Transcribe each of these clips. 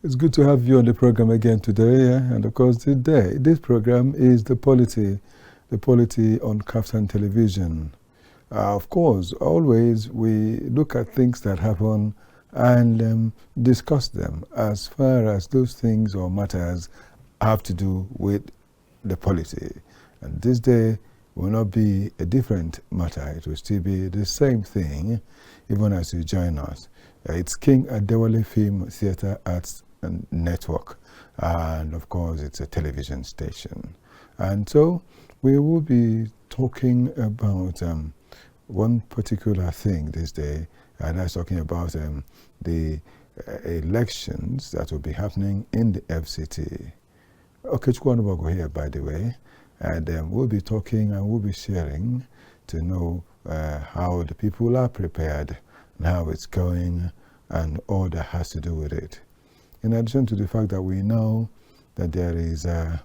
It's good to have you on the program again today, and of course today, this program is the Polity on Kaftan Television. Of course, always we look at things that happen and discuss them as far as those things or matters have to do with the polity. And this day will not be a different matter. It will still be the same thing, even as you join us. It's King Adewale Film Theatre Arts and Network, and of course it's a television station. And so we will be talking about one particular thing this day, and that's talking about the elections that will be happening in the FCT. Okechukwu Onubogu here, by the way, and we'll be talking and we'll be sharing to know how the people are prepared and how it's going and all that has to do with it. In addition to the fact that we know that there is a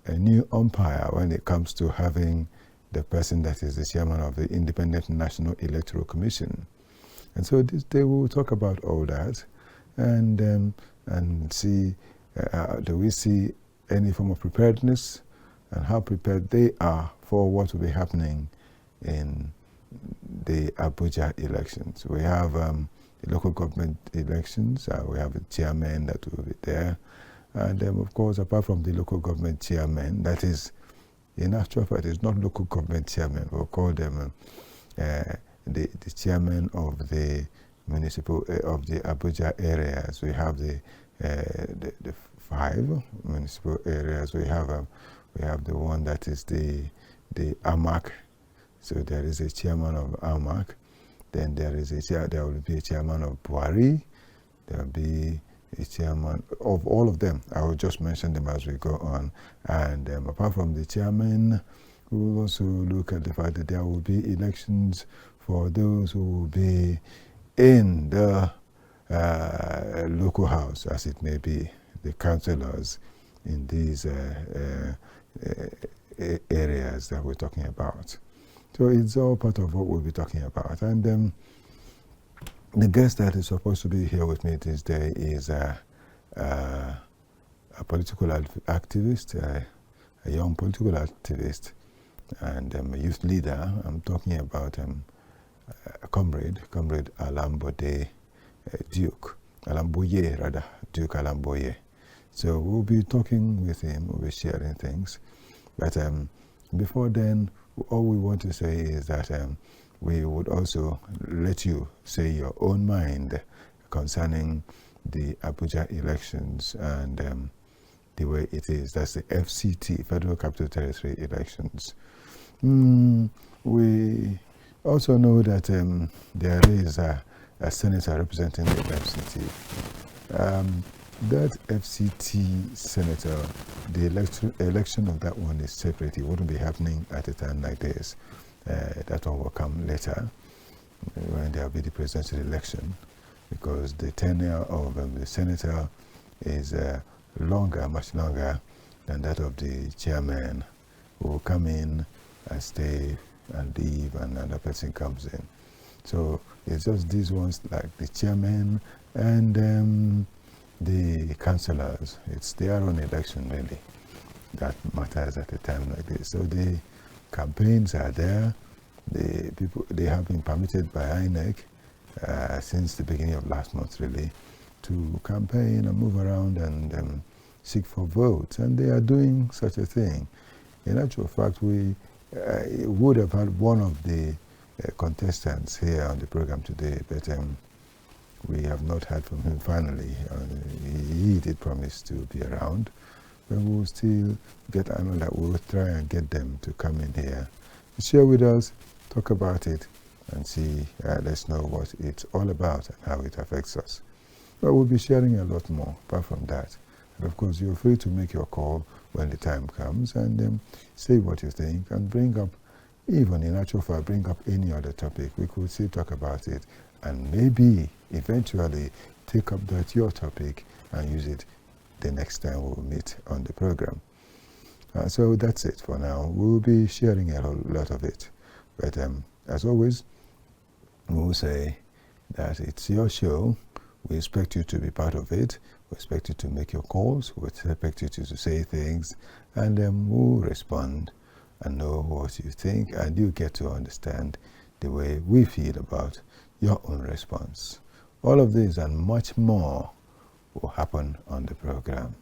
new umpire when it comes to having the person that is the chairman of the Independent National Electoral Commission. And so this day we will talk about all that and see, do we see any form of preparedness and how prepared they are for what will be happening in the Abuja elections. We have the local government elections, we have a chairman that will be there, and of course, apart from the local government chairman, that is, in actual fact, it's not local government chairman, we'll call them the chairman of the municipal, of the Abuja areas. We have the 5 municipal areas. We have the one that is the AMAC. So there is a chairman of AMAC. Then there will be a chairman of Buhari. There will be a chairman of all of them. I will just mention them as we go on. And apart from the chairman, we will also look at the fact that there will be elections for those who will be in the local house, as it may be, the councillors in these areas that we're talking about. So it's all part of what we'll be talking about. And the guest that is supposed to be here with me this day is a political activist, a young political activist, and a youth leader. I'm talking about Comrade Alamgboye, Duke Alamgboye. So we'll be talking with him, we'll be sharing things. But before then, all we want to say is that we would also let you say your own mind concerning the Abuja elections and the way it is. That's the FCT, Federal Capital Territory elections. We also know that there is a senator representing the FCT. That FCT senator, the election of that one is separate. It wouldn't be happening at a time like this. That one will come later when there will be the presidential election, because the tenure of the senator is longer, much longer than that of the chairman, who will come in and stay and leave, and another person comes in. So it's just these ones, like the chairman and the councillors. It's their own election, really, that matters at a time like this. So the campaigns are there. The people, they have been permitted by INEC since the beginning of last month, really, to campaign and move around and seek for votes, and they are doing such a thing. In actual fact, we would have had one of the contestants here on the program today, but we have not heard from him finally. He did promise to be around, but we'll still get another. We'll try and get them to come in here, share with us, talk about it, and see, let's know what it's all about and how it affects us. But we'll be sharing a lot more apart from that. And of course, you're free to make your call when the time comes and say what you think and bring up, even in actual fact, bring up any other topic. We could still talk about it and maybe eventually take up that your topic and use it the next time we'll meet on the program. So that's it for now. We'll be sharing a lot of it. But as always, we'll say that it's your show. We expect you to be part of it. We expect you to make your calls. We expect you to say things, and then we'll respond and know what you think, and you get to understand the way we feel about your own response. All of this and much more will happen on the program.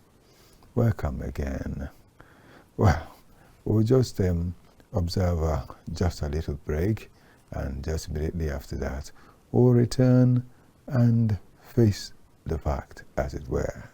Welcome again. Well, we'll just observe just a little break, and just immediately after that, we'll return and face the fact, as it were.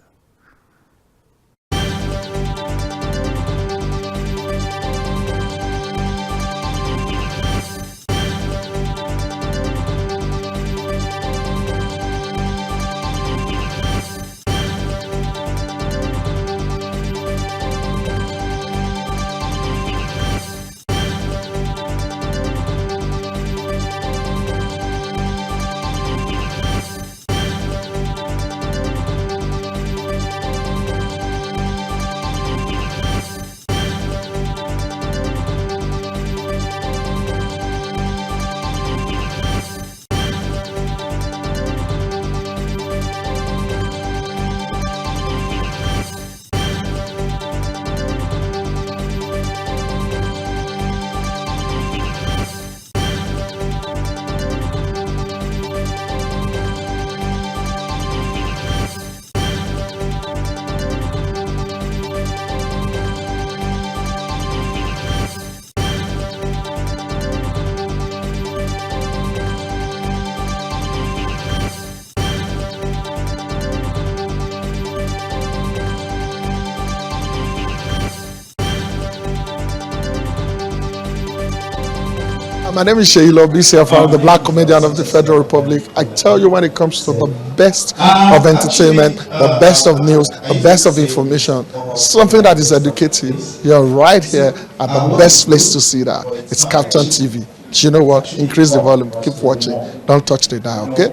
My name is Sheilo BCFR, the Black Comedian of the Federal Republic. I tell you, when it comes to the best of entertainment, the best of news, the best of information, something that is educative, you're right here at the best place to see that. It's Captain TV. You know what? Increase the volume. Keep watching. Don't touch the dial, okay?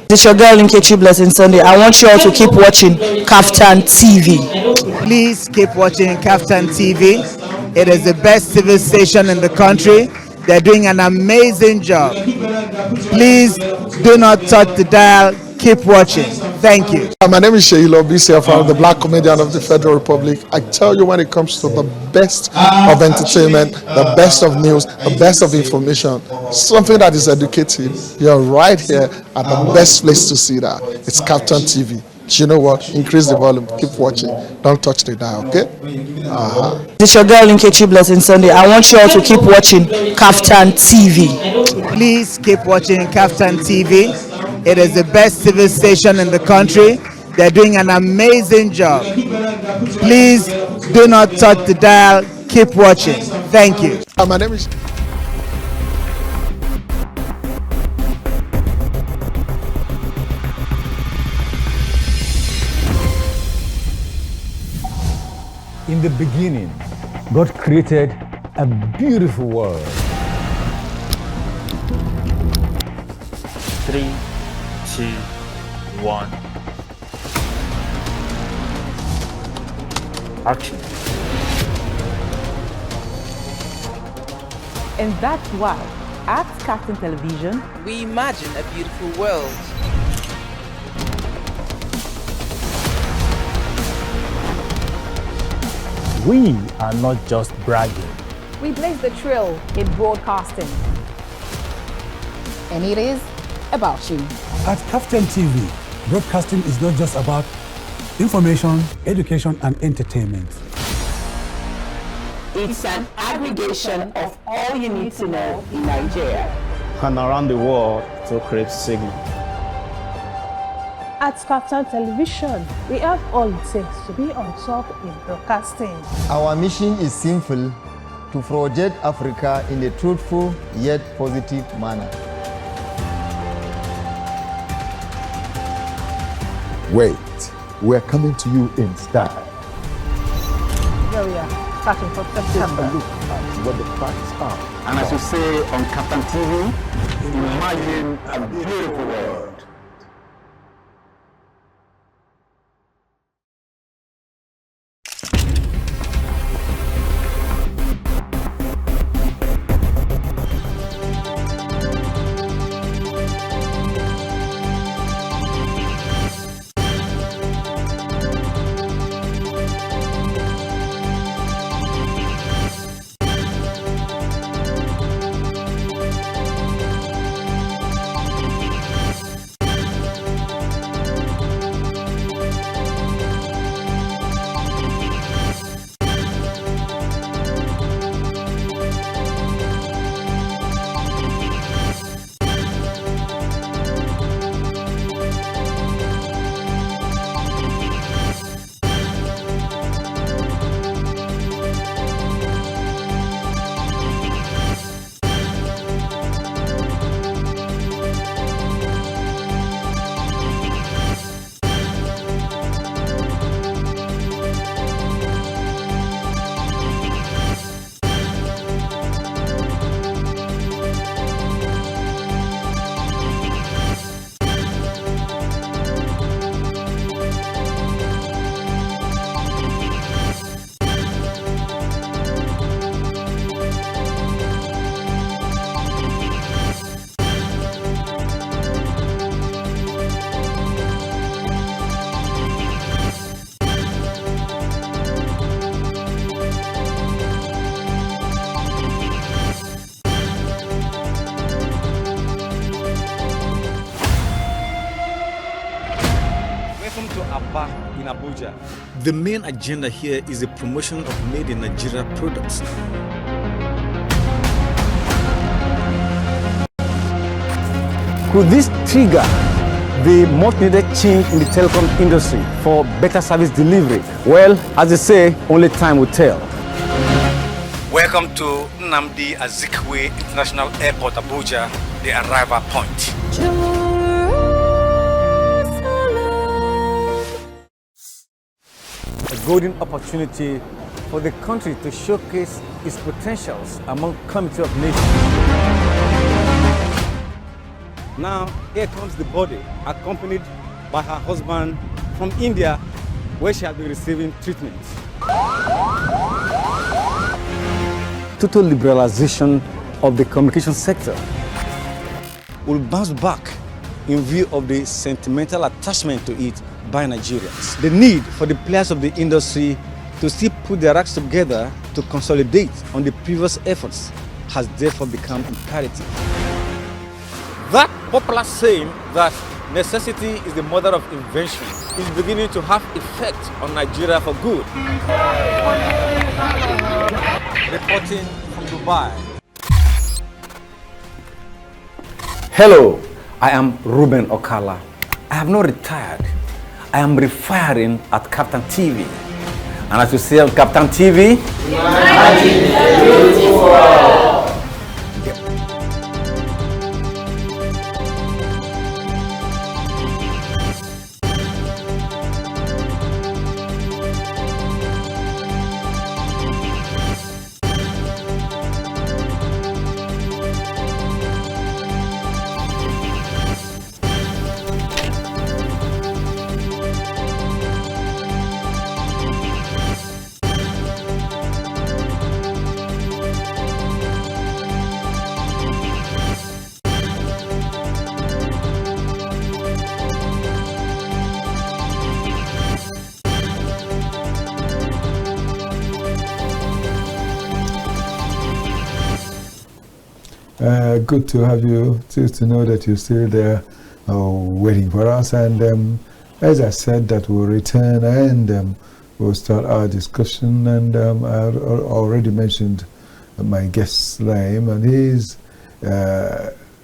This is your girl Okechukwu Blessing Sunday. I want you all to keep watching Captain TV. Please keep watching Captain TV. It is the best TV station in the country. They're doing an amazing job. Please do not touch the dial. Keep watching. Thank you. My name is Sheilo BCFR, the Black Comedian of the Federal Republic. I tell you, when it comes to the best of entertainment, the best of news, the best of information, something that is educative, you're right here at the best place to see that. It's Captain TV. You know what? Increase the volume. Keep watching. Don't touch the dial, okay? This is your girl Okechukwu Blessing Sunday. I want you all to keep watching Captain TV. Please keep watching Captain TV. It is the best TV station in the country. They're doing an amazing job. Please do not touch the dial. Keep watching. Thank you. My name is... In the beginning, God created a beautiful world. 3, 2, 1. Action. And that's why, at Captain Television, we imagine a beautiful world. We are not just bragging. we blaze the trail in broadcasting. And it is about you. At Captain TV, broadcasting is not just about information, education, and entertainment. It's an aggregation of all you need to know in Nigeria and around the world to create signal. At Captain Television, we have all it takes to be on top in broadcasting. Our mission is simple: to project Africa in a truthful yet positive manner. Wait, we're coming to you in style. Here we are, starting from September. Look at what the facts are. And as you say on Captain TV, imagine a beautiful world. Welcome to Aba in Abuja. The main agenda here is the promotion of made in Nigeria products. Could this trigger the much needed change in the telecom industry for better service delivery? Well, as they say, only time will tell. Welcome to Nnamdi Azikiwe International Airport, Abuja, the arrival point. A golden opportunity for the country to showcase its potentials among Committee of Nations. Now, here comes the body, accompanied by her husband from India, where she has been receiving treatment. Total liberalization of the communication sector will bounce back in view of the sentimental attachment to it by Nigerians. The need for the players of the industry to still put their acts together to consolidate on the previous efforts has therefore become imperative. That popular saying that necessity is the mother of invention is beginning to have effect on Nigeria for good. Reporting from Dubai. Hello, I am Ruben Okala. I have not retired. I am refiring at Captain TV. And as you see on Captain TV, imagine a beautiful world. Good to have you, just to know that you're still there waiting for us. And as I said, that we'll return and we'll start our discussion. And I already mentioned my guest's name, and he's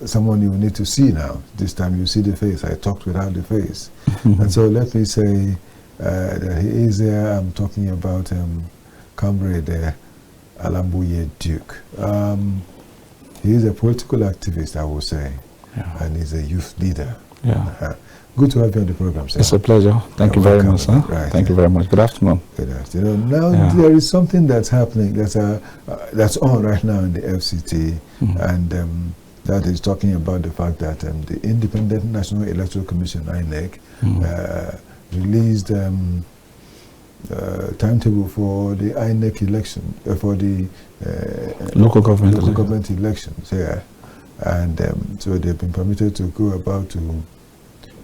someone you need to see now. This time you see the face. I talked without the face. And so let me say that he is there. I'm talking about Comrade Alamgboye Duke. He is a political activist, I would say, and he's a youth leader. Good to have you on the program, sir. It's a pleasure. Thank you very much, sir. Right. Thank you very much. Good afternoon. Good afternoon. Now, there is something that's happening that's on right now in the FCT, and that is talking about the fact that the Independent National Electoral Commission, INEC, released timetable for the INEC election, for the local government elections here. And so they've been permitted to go about to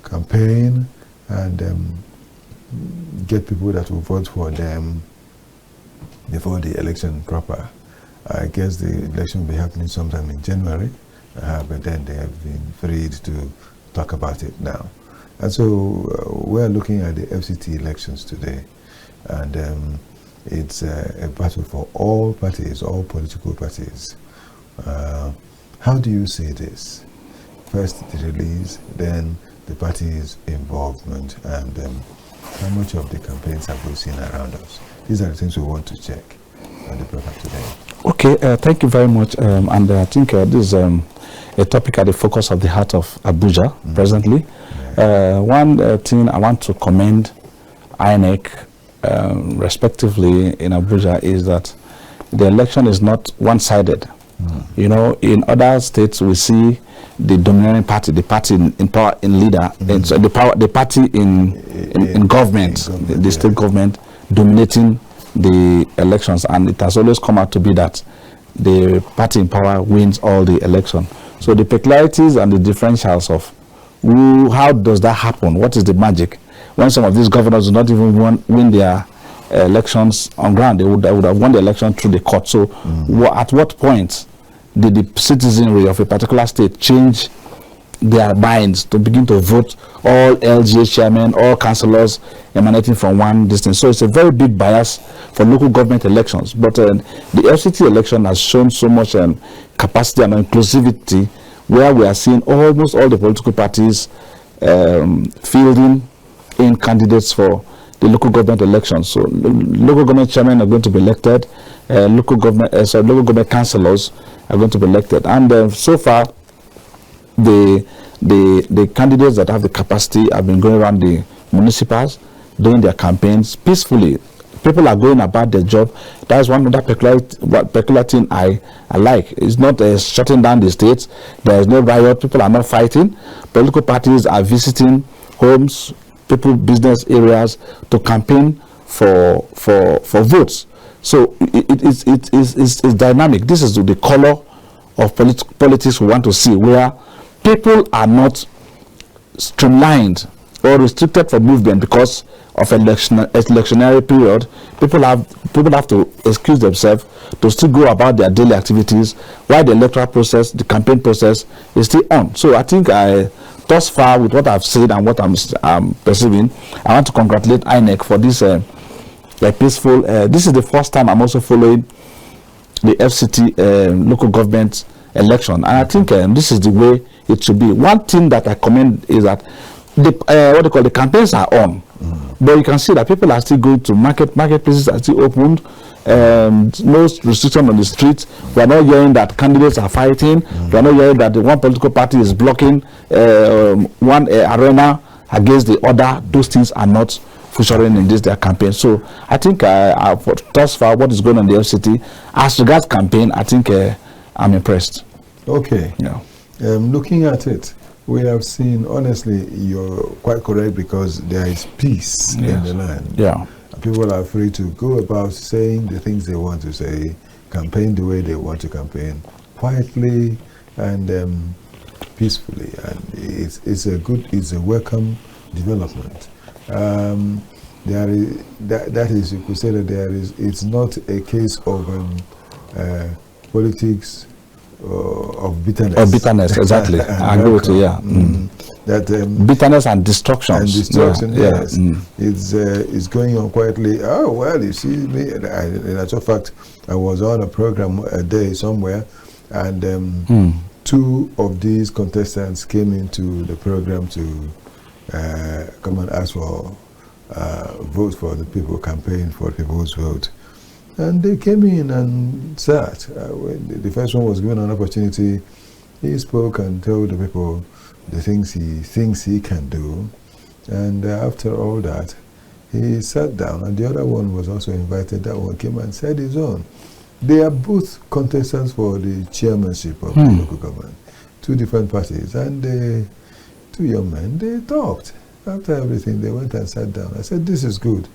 campaign and get people that will vote for them before the election proper. I guess the election will be happening sometime in January, but then they have been freed to talk about it now. And so we're looking at the FCT elections today. And it's a battle for all parties, all political parties. How do you see this? First the release, then the parties' involvement, and how much of the campaigns have we seen around us? These are the things we want to check on the program today. Okay, thank you very much. And I think this is a topic at the focus of the heart of Abuja presently. One thing I want to commend INEC respectively in Abuja is that the election is not one-sided. You know, in other states we see the dominating party, the party in power, in leader, and so the party in government, the state government dominating the elections, and it has always come out to be that the party in power wins all the election. So the peculiarities and the differentials of how does that happen? What is the magic? When some of these governors do not even win their elections on ground, they would have won the election through the court. So at what point did the citizenry of a particular state change their minds to begin to vote all LGA chairmen, all councillors emanating from one distance. So it's a very big bias for local government elections. But the FCT election has shown so much capacity and inclusivity, where we are seeing almost all the political parties fielding in candidates for the local government elections. So local government chairmen are going to be elected, local government councillors are going to be elected, and so far the candidates that have the capacity have been going around the municipals doing their campaigns peacefully. People are going about their job. That's one other peculiar thing I like. It's not shutting down the states. There is no riot. People are not fighting. Political parties are visiting homes, people, business areas to campaign for votes. So it's dynamic. This is the color of politics we want to see, where people are not streamlined or restricted for movement because of electionary period. People have to excuse themselves to still go about their daily activities while the electoral process, the campaign process, is still on. So I think thus far, with what I've said and what I'm perceiving, I want to congratulate INEC for this peaceful. This is the first time I'm also following the FCT local government election, and I think this is the way it should be. One thing that I commend is that the campaigns are on, but you can see that people are still going to marketplaces are still opened. No restriction on the streets. We are not hearing that candidates are fighting. We are not hearing that the one political party is blocking one arena against the other. Those things are not featuring in their campaign. So I think thus far, what is going on in the FCT as regards campaign, I think I'm impressed. Okay. Yeah. Looking at it, we have seen, honestly, you're quite correct, because there is peace in the land. Yeah. People are free to go about saying the things they want to say, campaign the way they want to campaign, quietly and peacefully, and it's a welcome development. There is that is, you could say that it's not a case of politics of bitterness. Of bitterness, exactly. I agree with you. Yeah. That bitterness and destruction. And destruction, yes. Yeah. It's going on quietly. Oh well, you see me. In actual fact, I was on a program a day somewhere, and two of these contestants came into the program to come and ask for vote for the people, campaign for people's vote. And they came in and sat. When the first one was given an opportunity, he spoke and told the people the things he thinks he can do. And after all that, he sat down, and the other one was also invited. That one came and said his own. They are both contestants for the chairmanship of the local government, two different parties. And the two young men, they talked. After everything, they went and sat down. I said, this is good.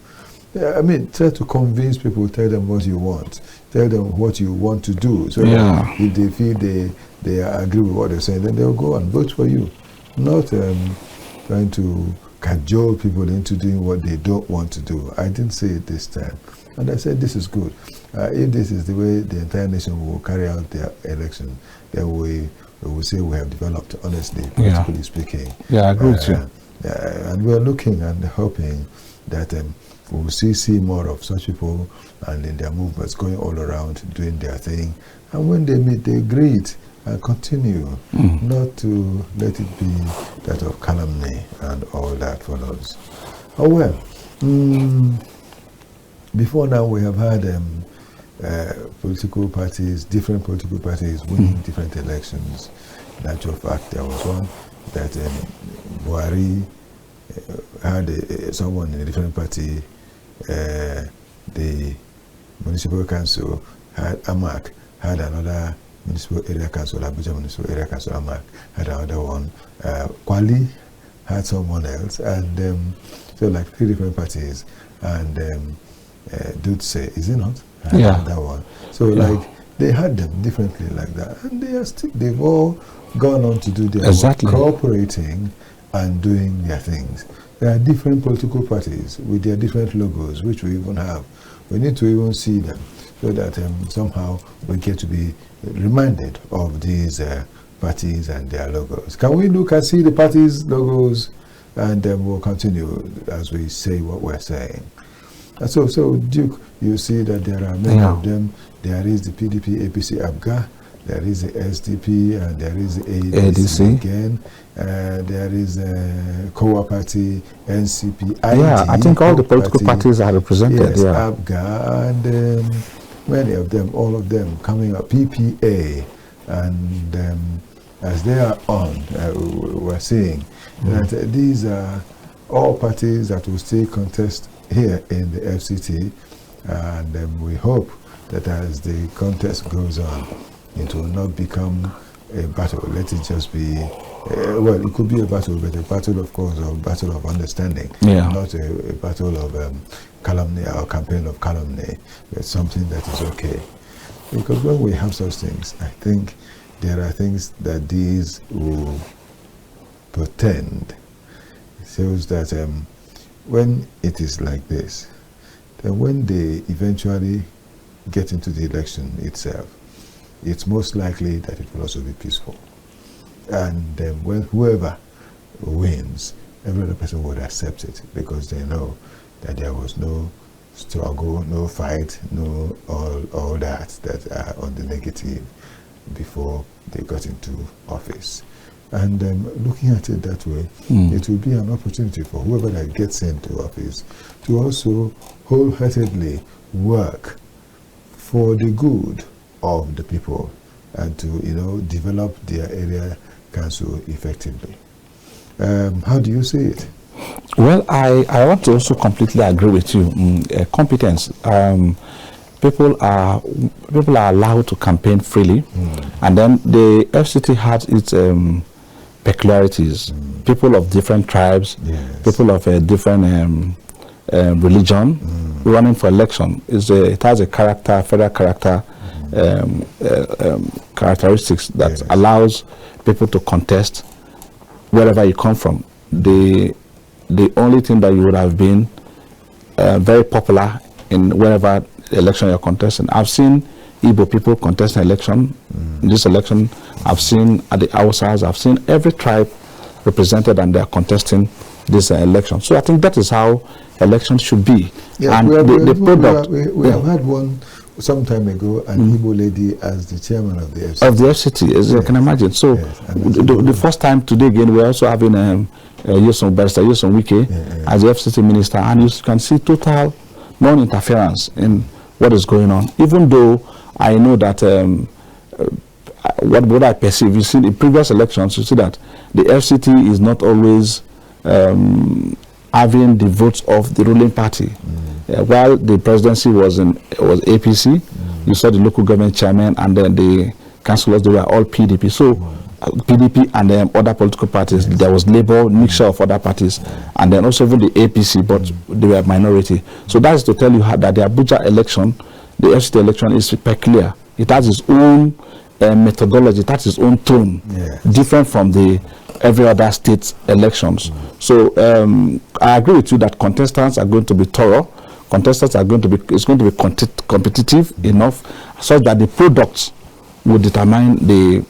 I mean, try to convince people, tell them what you want, tell them what you want to do. So that if they feel they agree with what they're saying, then they'll go and vote for you. Not trying to cajole people into doing what they don't want to do. I didn't say it this time. And I said, this is good. If this is the way the entire nation will carry out their election, then we will say we have developed, honestly, politically speaking. Yeah, I agree with you. And we're looking and hoping that we will see more of such people and in their movements going all around doing their thing. And when they meet, they greet and continue, not to let it be that of calumny and all that follows. Oh well, before now we have had political parties, different political parties winning different elections. In actual fact, there was one that Buhari had someone in a different party. The municipal council had Amak, had another municipal area council, Abuja municipal area council, Amak had another one. Kwali had someone else, and so like three different parties. And Dude say, is it not? Yeah. That one. So like they had them differently like that, and they've all gone on to do their work, cooperating and doing their things. There are different political parties with their different logos, which we even have. We need to even see them so that somehow we get to be reminded of these parties and their logos. Can we look and see the parties' logos, and then we'll continue as we say what we're saying. And so Duke, you see that there are many of them. There is the PDP, APC, ABGA, there is the SDP, and there is the ADC again. There is COA Party, NCP, ID. Yeah, I think all the political parties are represented. Yes, yeah. ABGA, and many of them, all of them coming up, PPA, and as they are on, we're seeing that these are all parties that will still contest here in the FCT, and we hope that as the contest goes on, it will not become a battle. Let it just be, well, it could be a battle, but a battle, of course, a battle of understanding, not a battle of calumny or campaign of calumny, but something that is okay. Because when we have such things, I think there are things that these will pretend. It shows that when it is like this, then when they eventually get into the election itself, it's most likely that it will also be peaceful. And then when whoever wins, every other person would accept it, because they know that there was no struggle, no fight, no all that are on the negative before they got into office. And looking at it that way, it will be an opportunity for whoever that gets into office to also wholeheartedly work for the good of the people and to, develop their area council effectively. How do you see it? Well, I want to also completely agree with you. Competence. People are allowed to campaign freely, and then the FCT has its peculiarities. People of different tribes, people of a different religion, running for election. It has a character, federal character, characteristics that allows people to contest wherever you come from. The only thing that you would have been very popular in wherever election you're contesting. I've seen Igbo people contest an election. In this election, I've seen at the Hausas, I've seen every tribe represented, and they're contesting this election. So I think that is how elections should be. Yeah, and we have had one some time ago, an Igbo lady as the chairman of the FCT. Of the FCT, as you can imagine. So the first time today again, we're also having Barrister Yoson Wike as the FCT minister, and you can see total non-interference in what is going on. Even though I know that what I perceive, you see in previous elections, you see that the FCT is not always having the votes of the ruling party. While the presidency was APC, you saw the local government chairman and then the councillors, they were all PDP. So PDP and then other political parties, there was Labour, mixture of other parties, and then also even the APC, but they were minority. So that is to tell you how that the Abuja election, the FCT election, is peculiar. It has its own methodology, it has its own tone, different from the every other state elections. So I agree with you that contestants are going to be thorough. Contestants are going to be, it's going to be competitive enough such that the products will determine the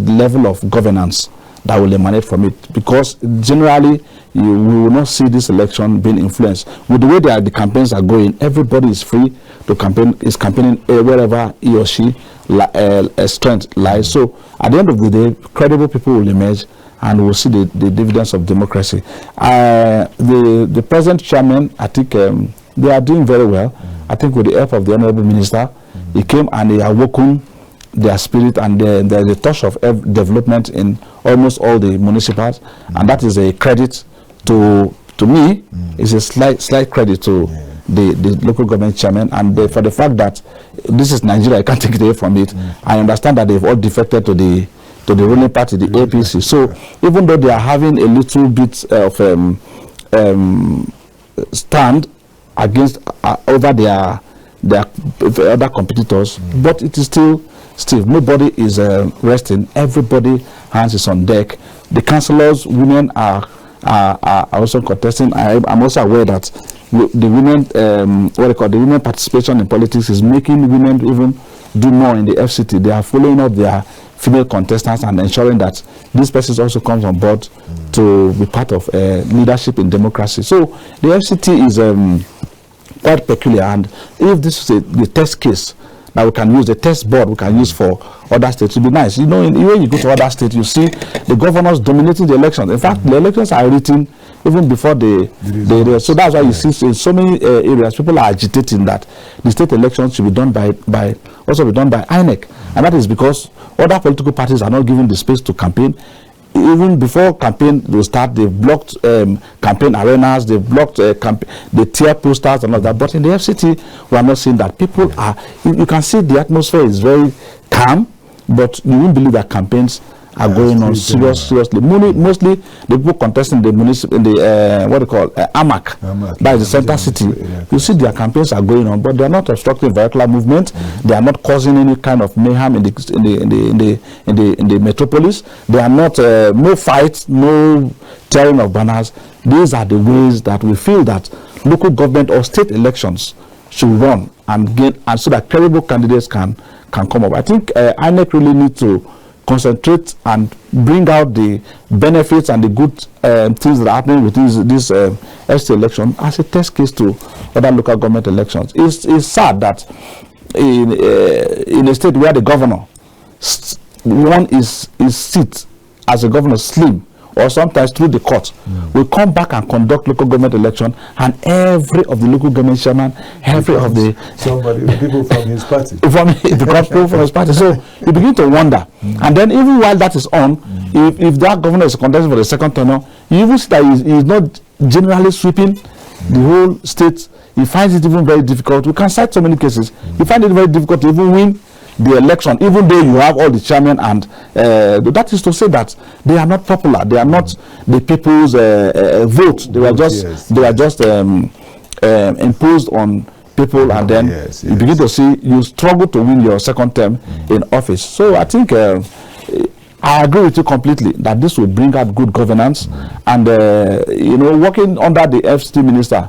level of governance that will emanate from it. Because generally, we will not see this election being influenced. With the way the campaigns are going, everybody is free to campaign, is campaigning wherever he or she strength lies. So at the end of the day, credible people will emerge, and we'll see the dividends of democracy. The present chairman, I think they are doing very well. I think with the help of the Honorable Minister, he came and he awoken their spirit, and there's a touch of development in almost all the municipalities, and that is a credit to me. It's a slight credit to the local government chairman, and for the fact that this is Nigeria, I can't take it away from it. I understand that they've all defected to the ruling party, the APC. So even though they are having a little bit of stand against over their other competitors, but it is still nobody is resting. Everybody hands is on deck. The councillors, women are also contesting. I'm also aware that the women, the women participation in politics is making women even do more in the FCT. They are following up their female contestants and ensuring that these persons also comes on board to be part of leadership in democracy. So the FCT is quite peculiar, and if this is the test case that we can use, the test board we can use for other states, it would be nice. You know, when you go to other states, you see the governors dominating the elections. In fact, the elections are written even before so that's why you see in so many areas people are agitating that the state elections should be done by INEC, and that is because other political parties are not given the space to campaign. Even before campaign will start, they've blocked campaign arenas, they've blocked they tear posters and all that. But in the FCT, we are not seeing that. People are, you can see the atmosphere is very calm, but you won't believe that campaigns are going on seriously. Mostly the people contesting the municipal, what they call AMAC, that is the center city. You see their campaigns are going on, but they are not obstructing vehicular movement. They are not causing any kind of mayhem in the metropolis. They are not no fights, no tearing of banners. These are the ways that we feel that local government or state elections should run and get, and so that credible candidates can come up. I think INEC really need to concentrate and bring out the benefits and the good things that are happening with this FCT election as a test case to other local government elections. It's sad that in a state where the governor one is seat as a governor slim, or sometimes through the court, will come back and conduct local government election, and every of the local government chairman, every of the people from his party, people from his party. So you begin to wonder, and then even while that is on, if that governor is contesting for the second tenure, you even see that he is not generally sweeping the whole state. He finds it even very difficult. We can cite so many cases. He finds it very difficult to even win the election, even though you have all the chairmen, and that is to say that they are not popular. They are not the people's vote. They were just imposed on people, and then you begin to see you struggle to win your second term in office. So I think I agree with you completely that this will bring out good governance, and you know, working under the FCT minister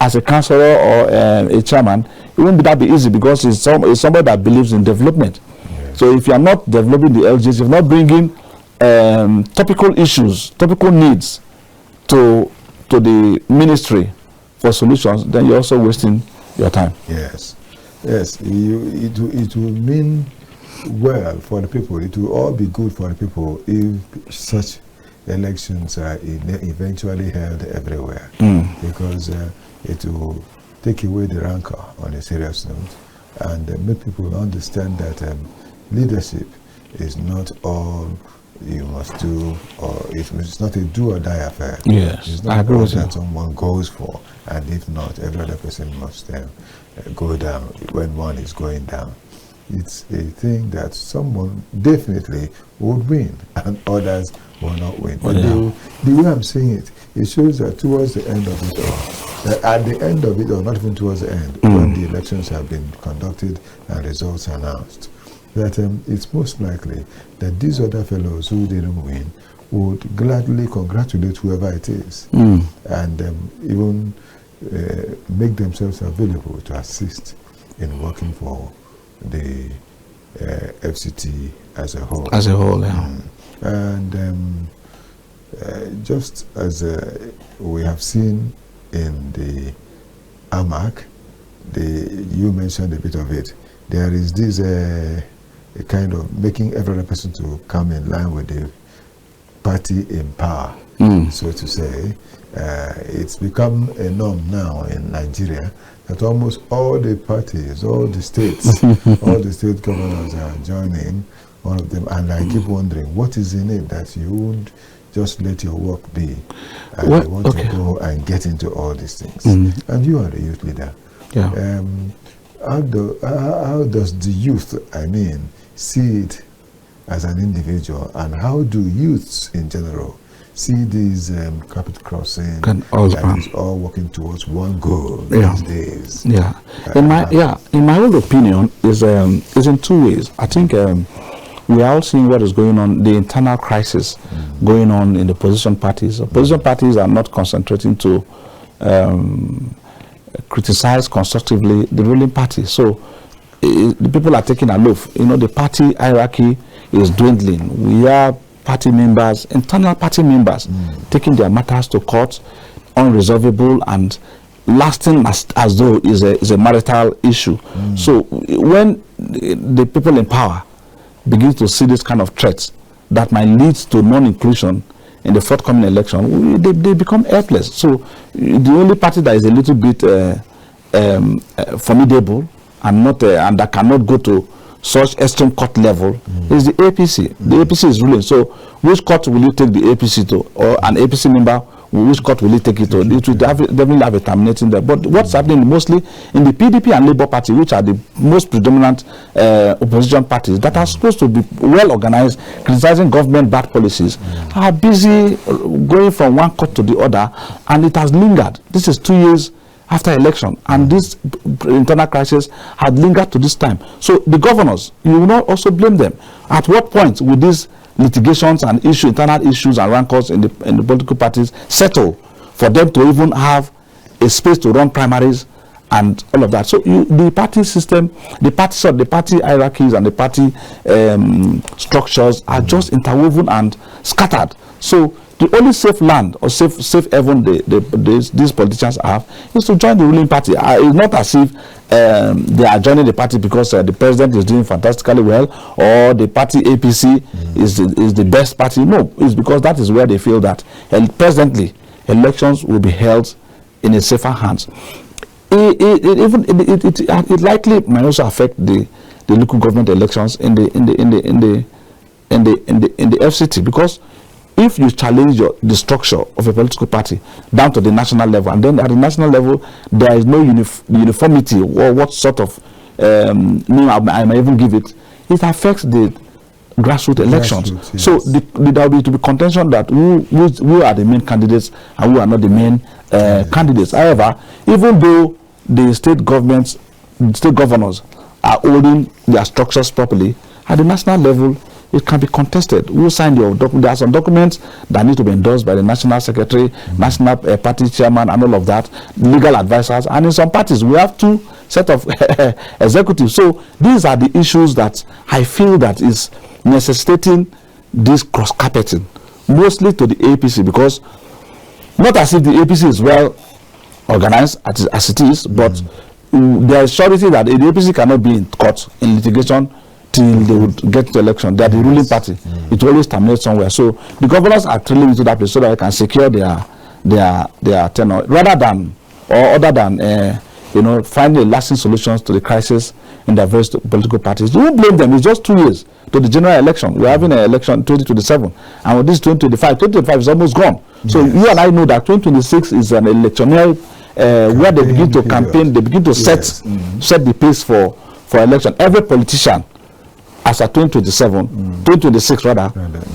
as a councillor or a chairman, it won't be that easy, because it's somebody that believes in development. So if you are not developing the LGs, if you're not bringing topical issues, topical needs to the ministry for solutions, then you're also wasting your time. Yes, it will mean well for the people. It will all be good for the people if such elections are eventually held everywhere, because it will take away the rancor on a serious note, and make people understand that leadership is not all you must do, or it's not a do or die affair. Yes, it's not all that someone goes for, and if not, every other person must go down when one is going down. It's a thing that someone definitely would win and others will not win. But the way I'm saying it, it shows that towards the end of it all, at the end of it all, not even towards the end, when the elections have been conducted and results announced, that it's most likely that these other fellows who didn't win would gladly congratulate whoever it is, and even make themselves available to assist in working for the FCT as a whole. As a whole, yeah. And just as we have seen in the AMAC, you mentioned a bit of it, there is this a kind of making every other person to come in line with the party in power, so to say. It's become a norm now in Nigeria that almost all the parties, all the states, all the state governors are joining, all of them, and I keep wondering, what is in it that you won't just let your work be, and you want to go and get into all these things? And you are the youth leader. Yeah. How does the youth, see it as an individual, and how do youths in general see these carpet crossing that is all working towards one goal these days? Yeah. In my own opinion, is in two ways. I think we are all seeing what is going on, the internal crisis going on in the opposition parties. Opposition parties are not concentrating to criticize constructively the ruling party. So the people are taking aloof. You know, the party hierarchy is dwindling. We have party members, internal party members, taking their matters to court, unresolvable and lasting as though is a marital issue. So when the people in power begin to see this kind of threats that might lead to non-inclusion in the forthcoming election, they become helpless. So the only party that is a little bit formidable and not and that cannot go to such extreme court level is the APC. The APC is ruling. So which court will you take the APC to, or an APC member? Which court will you take it to? It will definitely have a terminating there. But what's happening mostly in the PDP and Labour Party, which are the most predominant opposition parties that are supposed to be well organized, criticizing government bad policies, are busy going from one court to the other, and it has lingered. This is 2 years after election, and this internal crisis had lingered to this time. So the governors, you will not also blame them. At what point will these litigations and internal issues and rancors in the political parties settle for them to even have a space to run primaries and all of that? So the party system, the party hierarchies and the party structures are just interwoven and scattered. So the only safe land or safe haven these politicians have is to join the ruling party. It's not as if they are joining the party because the president is doing fantastically well, or the party APC is the best party. No, it's because that is where they feel that presently elections will be held in a safer hands. It likely might also affect the local government elections in the FCT, because if you challenge the structure of a political party down to the national level, and then at the national level there is no uniformity, or what sort of name I might even give it, it affects the grassroots elections. Yes. So there will be contention that who are the main candidates and who are not the main candidates. However, even though the state governors are holding their structures properly, at the national level it can be contested. Who signed your document? There are some documents that need to be endorsed by the national secretary, national party chairman, and all of that, legal advisors. And in some parties, we have two set of executives. So these are the issues that I feel that is necessitating this cross-carpeting, mostly to the APC, because not as if the APC is well organized as it is, but there is surety that the APC cannot be in court in litigation till they would get to election. They are the ruling party. It will always terminate somewhere. So the governors are drilling into that place so that they can secure their tenure, rather than or other than finding lasting solutions to the crisis in the various political parties. You won't blame them. It's just 2 years to the general election. We're having an election 2027, and with this 2025 is almost gone. So you and I know that 2026 is an electionary where they begin to campaign, they begin to set the pace for election. Every politician, as at 2026 rather,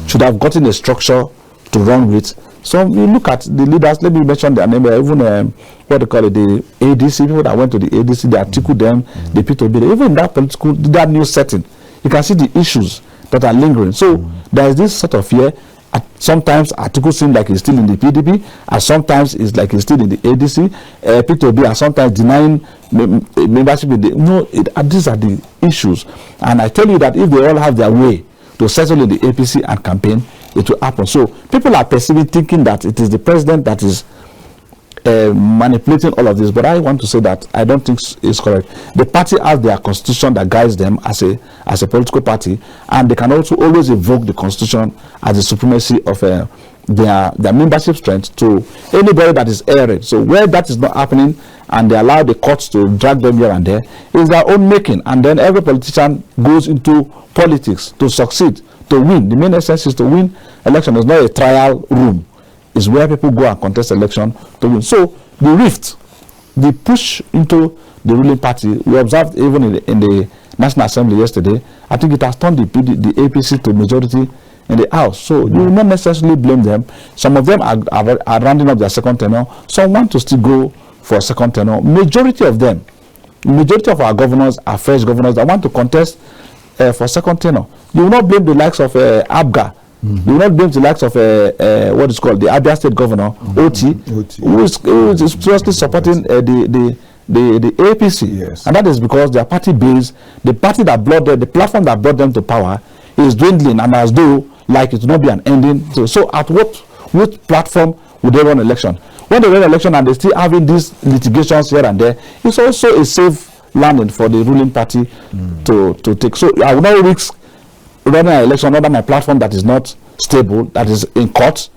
should have gotten a structure to run with. So you look at the leaders, let me mention their name, even what they call it, the ADC, people that went to the ADC, they articulate them, the P2B, even in that new setting, you can see the issues that are lingering. So there is this sort of fear. Sometimes Atiku seems like he's still in the PDP, and sometimes it's like he's still in the ADC, P2B, and sometimes denying membership. These are the issues. And I tell you that if they all have their way to settle in the APC and campaign, it will happen. So people are perceiving, thinking that it is the president that is manipulating all of this, but I want to say that I don't think it's correct. The party has their constitution that guides them as a political party, and they can also always invoke the constitution as the supremacy of their membership strength to anybody that is erring. So where that is not happening, and they allow the courts to drag them here and there, is their own making. And then every politician goes into politics to succeed, to win. The main essence is to win election. It's not a trial room. Is where people go and contest election to win. So the rift, the push into the ruling party, we observed even in the National Assembly yesterday. I think it has turned the APC to majority in the House. So you will not necessarily blame them. Some of them are rounding up their second tenure. Some want to still go for a second tenure. Majority of them, majority of our governors are fresh governors that want to contest for second tenure. You will not blame the likes of Abga. You will not blame the likes of what is called the Abia State Governor, Oti, who is seriously supporting the APC. Yes. And that is because their party base, the party that brought them, the platform that brought them to power, is dwindling, and as though like it will not be an ending. So at which platform would they run election? When they run election and they still having these litigations here and there, it's also a safe landing for the ruling party to take. So I will not risk running an election under my platform that is not stable, that is in court,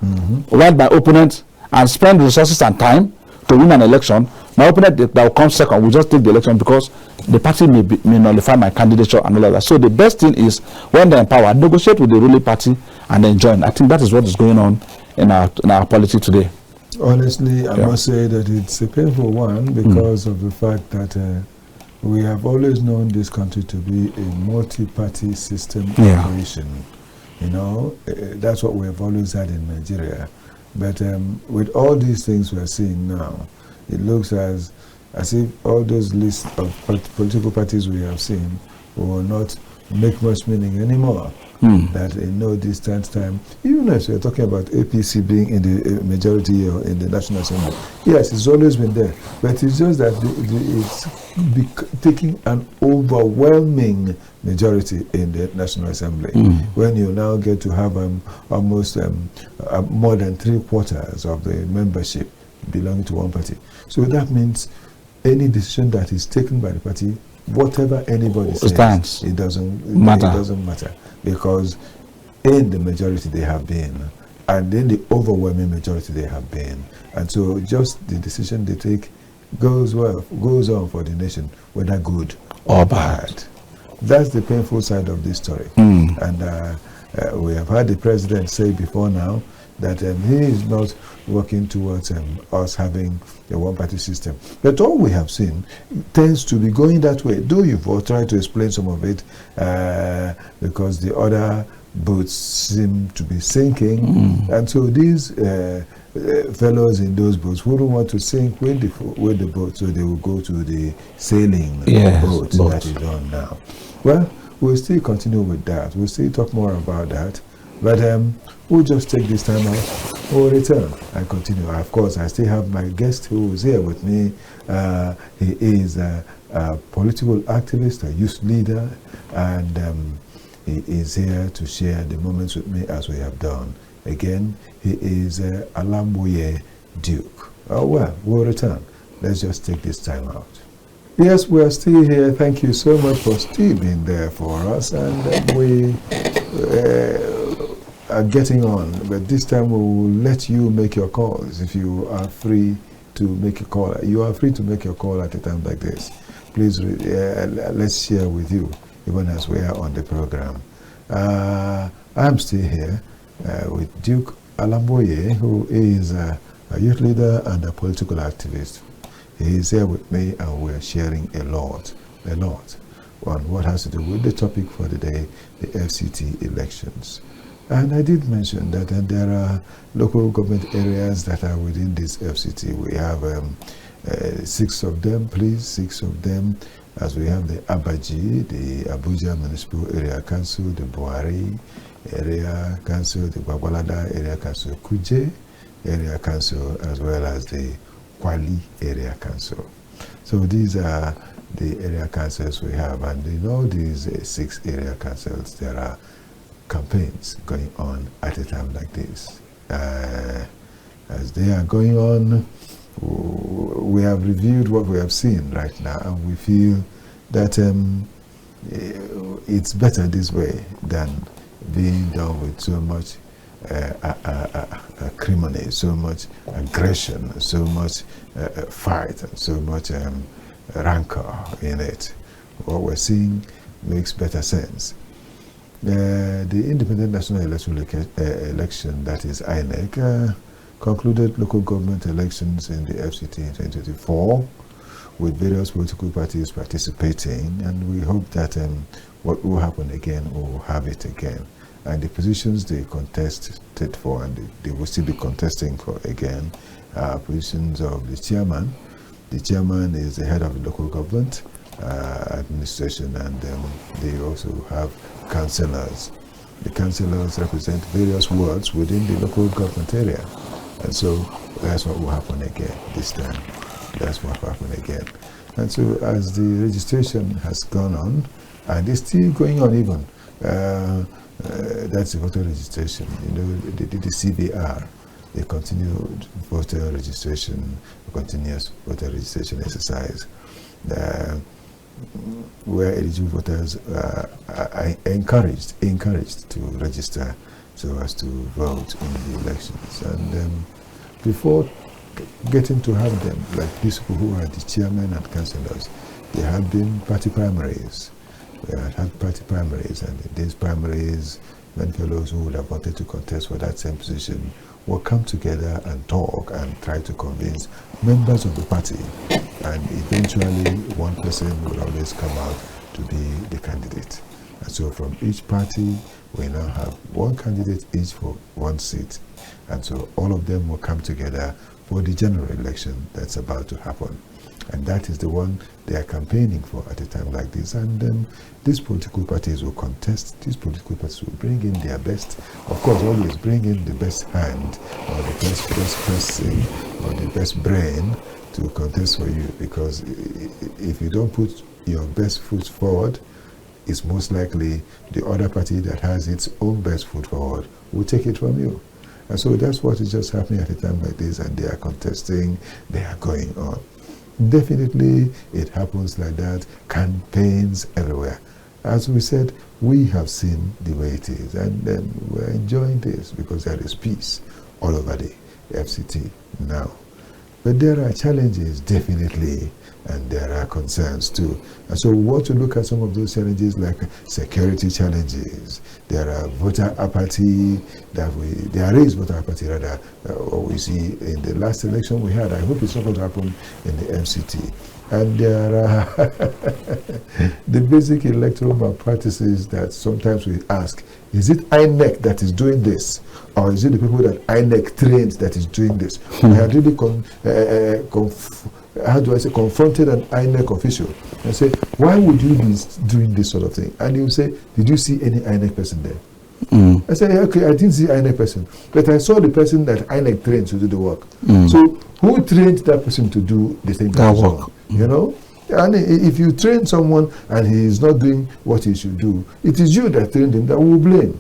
while my opponent, and spend resources and time to win an election. My opponent that will come second will just take the election because the party may nullify my candidature and all of that. So the best thing is when they're empowered, negotiate with the ruling party and then join. I think that is what is going on in our polity today. Honestly, I must say that it's a painful one because of the fact that we have always known this country to be a multi-party system operation. You know, that's what we have always had in Nigeria. But with all these things we're seeing now, it looks as if all those lists of political parties we have seen will not make much meaning anymore. That in no distant time, even as we're talking about APC being in the majority or in the National Assembly, yes, it's always been there, but it's just that it's taking an overwhelming majority in the National Assembly. When you now get to have almost more than 3/4 of the membership belonging to one party. So that means any decision that is taken by the party, whatever anybody says, it doesn't matter. Because in the majority they have been, and in the overwhelming majority they have been. And so just the decision they take goes on for the nation, whether good or bad. That's the painful side of this story. And we have had the president say before now that he is not working towards us having a one-party system. But all we have seen tends to be going that way. Though you've tried to explain some of it because the other boats seem to be sinking. And so these fellows in those boats wouldn't want to sink with the boat, so they will go to the sailing boat that is on now. Well, we'll still continue with that. We'll still talk more about that. But we'll just take this time out. We'll return and continue. Of course, I still have my guest who is here with me. He is a political activist, a youth leader, and he is here to share the moments with me as we have done. Again, he is Alamgboye Duke. Oh, well, we'll return. Let's just take this time out. Yes, we are still here. Thank you so much for still being there for us. And we are getting on. But this time we will let you make your calls. If you are free to make a call, you are free to make your call at a time like this. Please, let's share with you, even as we are on the program. I'm still here with Duke Alamgboye, who is a youth leader and a political activist. He is here with me, and we're sharing a lot on what has to do with the topic for the day, the FCT elections. And I did mention that there are local government areas that are within this FCT. We have 6 of them, as we have the Abaji, the Abuja Municipal Area Council, the Buhari Area Council, the Bagwalada Area Council, Kuje Area Council, as well as the Kwali Area Council. So these are the area councils we have, and in all these 6 area councils there are campaigns going on at a time like this. As they are going on, we have reviewed what we have seen right now, and we feel that it's better this way than being done with so much acrimony, so much aggression, so much fight, and so much rancor in it. What we're seeing makes better sense. The Independent National Election, that is INEC, concluded local government elections in the FCT in 2024 with various political parties participating, and we hope that what will happen again, we'll have it again. And the positions they contested for, and they will still be contesting for again, are positions of the chairman. The chairman is the head of the local government administration, and they also have councillors. The councillors represent various wards within the local government area. And so that's what will happen again this time. That's what will happen again. And so as the registration has gone on, and it's still going on even, That's the voter registration. You know, the CVR, the continued voter registration, continuous voter registration exercise, where eligible voters are encouraged to register so as to vote in the elections. And before getting to have them, like these people who are the chairmen and councillors, there have been party primaries. We had party primaries, and in these primaries, many fellows who would have wanted to contest for that same position will come together and talk and try to convince members of the party. And eventually, one person will always come out to be the candidate. And so from each party, we now have one candidate each for one seat. And so all of them will come together for the general election that's about to happen. And that is the one they are campaigning for at a time like this. And these political parties will contest. These political parties will bring in their best. Of course, always bring in the best hand, or the best person, or the best brain to contest for you. Because if you don't put your best foot forward, it's most likely the other party that has its own best foot forward will take it from you. And so that's what is just happening at a time like this, and they are contesting, they are going on. Definitely, it happens like that. Campaigns everywhere. As we said, we have seen the way it is, and we're enjoying this because there is peace all over the FCT now. But there are challenges, definitely, and there are concerns too. And so we want to look at some of those challenges, like security challenges. There are voter apathy, there is voter apathy rather, what we see in the last election we had. I hope it's not going to happen in the FCT. And there are the basic electoral malpractices that sometimes we ask, is it INEC that is doing this? Or is it the people that INEC trained that is doing this? We had really confronted an INEC official and say, why would you be doing this sort of thing? And he would say, did you see any INEC person there? I said, okay, I didn't see INEC person, but I saw the person that INEC trained to do the work. So who trained that person to do the same kind of work? You know? And if you train someone and he is not doing what he should do, it is you that trained him that will blame.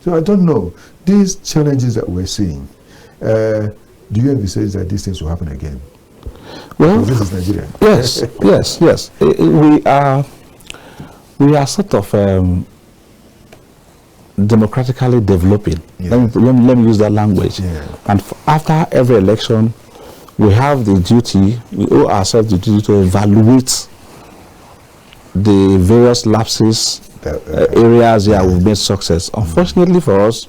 So I don't know. These challenges that we're seeing, do you envisage that these things will happen again? Well, this is Nigeria. Yes, yes. We are sort of democratically developing. Yes. Let me use that language. Yeah. And after every election, we have the duty, we owe ourselves the duty to evaluate the various lapses, areas where we've made success. Unfortunately for us,